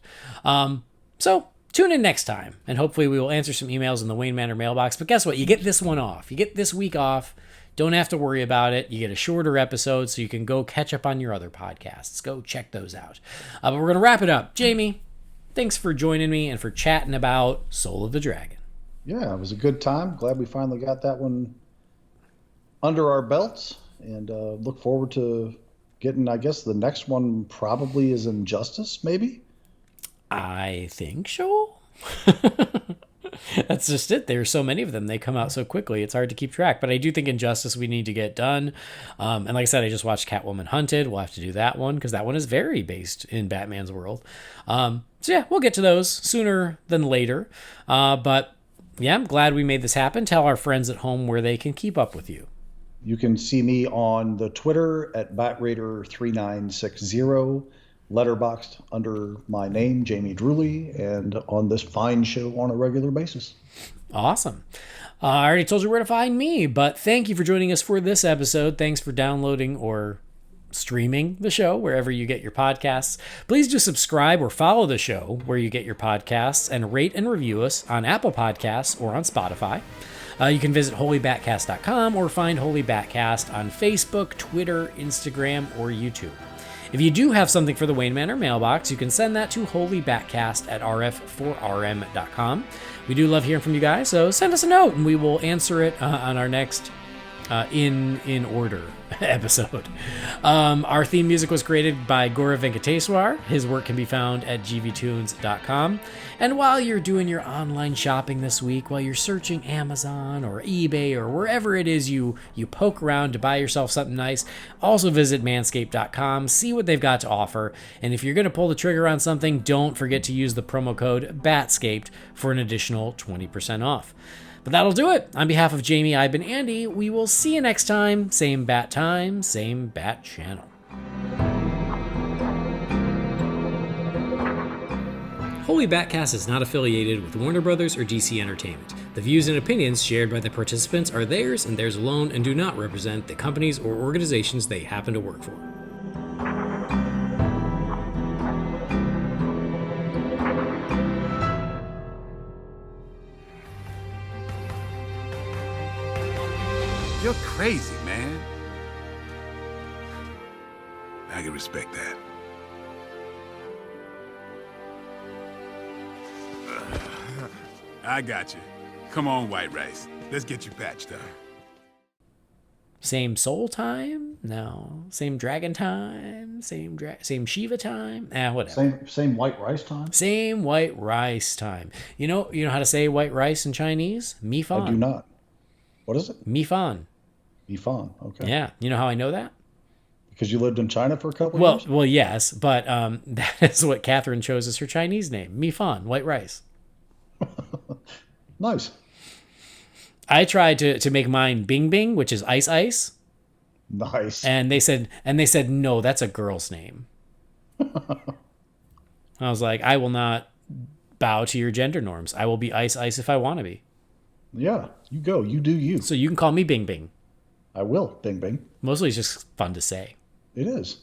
So tune in next time, and hopefully we will answer some emails in the Wayne Manor mailbox. But guess what? You get this one off. You get this week off. Don't have to worry about it. You get a shorter episode so you can go catch up on your other podcasts. Go check those out. But we're going to wrap it up. Jamie, thanks for joining me and for chatting about Soul of the Dragon. Yeah, it was a good time. Glad we finally got that one under our belts, and look forward to getting, I guess the next one probably is Injustice, maybe? I think so. That's just it. There's so many of them. They come out so quickly. It's hard to keep track. But I do think Injustice we need to get done. And like I said, I just watched Catwoman Hunted. We'll have to do that one because that one is very based in Batman's world. So yeah, we'll get to those sooner than later. But yeah, I'm glad we made this happen. Tell our friends at home where they can keep up with you. You can see me on the Twitter at BatRaider3960, letterboxed under my name, Jamie Drewley, and on this fine show on a regular basis. Awesome. I already told you where to find me, but thank you for joining us for this episode. Thanks for downloading or streaming the show wherever you get your podcasts. Please do subscribe or follow the show where you get your podcasts, and rate and review us on Apple Podcasts or on Spotify. You can visit holybatcast.com or find Holy BatCast on Facebook, Twitter, Instagram, or YouTube. If you do have something for the Wayne Manor mailbox, you can send that to holybatcast@rf4rm.com. We do love hearing from you guys, so send us a note and we will answer it on our next in order episode. Our theme music was created by Gaurav Venkateswar. His work can be found at gvtunes.com. And while you're doing your online shopping this week, while you're searching Amazon or eBay or wherever it is you poke around to buy yourself something nice, also visit manscaped.com, see what they've got to offer. And if you're going to pull the trigger on something, don't forget to use the promo code BATSCAPED for an additional 20% off. But that'll do it. On behalf of Jamie, I've been Andy. We will see you next time. Same bat time, same bat channel. Holy BatCast is not affiliated with Warner Brothers or DC Entertainment. The views and opinions shared by the participants are theirs and theirs alone and do not represent the companies or organizations they happen to work for. You're crazy, man. I can respect that. I got you. Come on, White Rice. Let's get you patched up. Same soul time? No. Same dragon time? Same Shiva time? Whatever. Same white rice time? Same white rice time. You know how to say white rice in Chinese? Mi fan. I do not. What is it? Mi fan. Mi fan. Okay. Yeah. You know how I know that? Because you lived in China for a couple of years? Well, yes, but that is what Catherine chose as her Chinese name. Mi fan, white rice. Nice. I tried to make mine Bing Bing, which is ice ice. Nice. And they said no, that's a girl's name. I was like, I will not bow to your gender norms. I will be ice ice if I want to be. Yeah, you go. You do you. So you can call me Bing Bing. I will, Bing Bing. Mostly it's just fun to say. It is.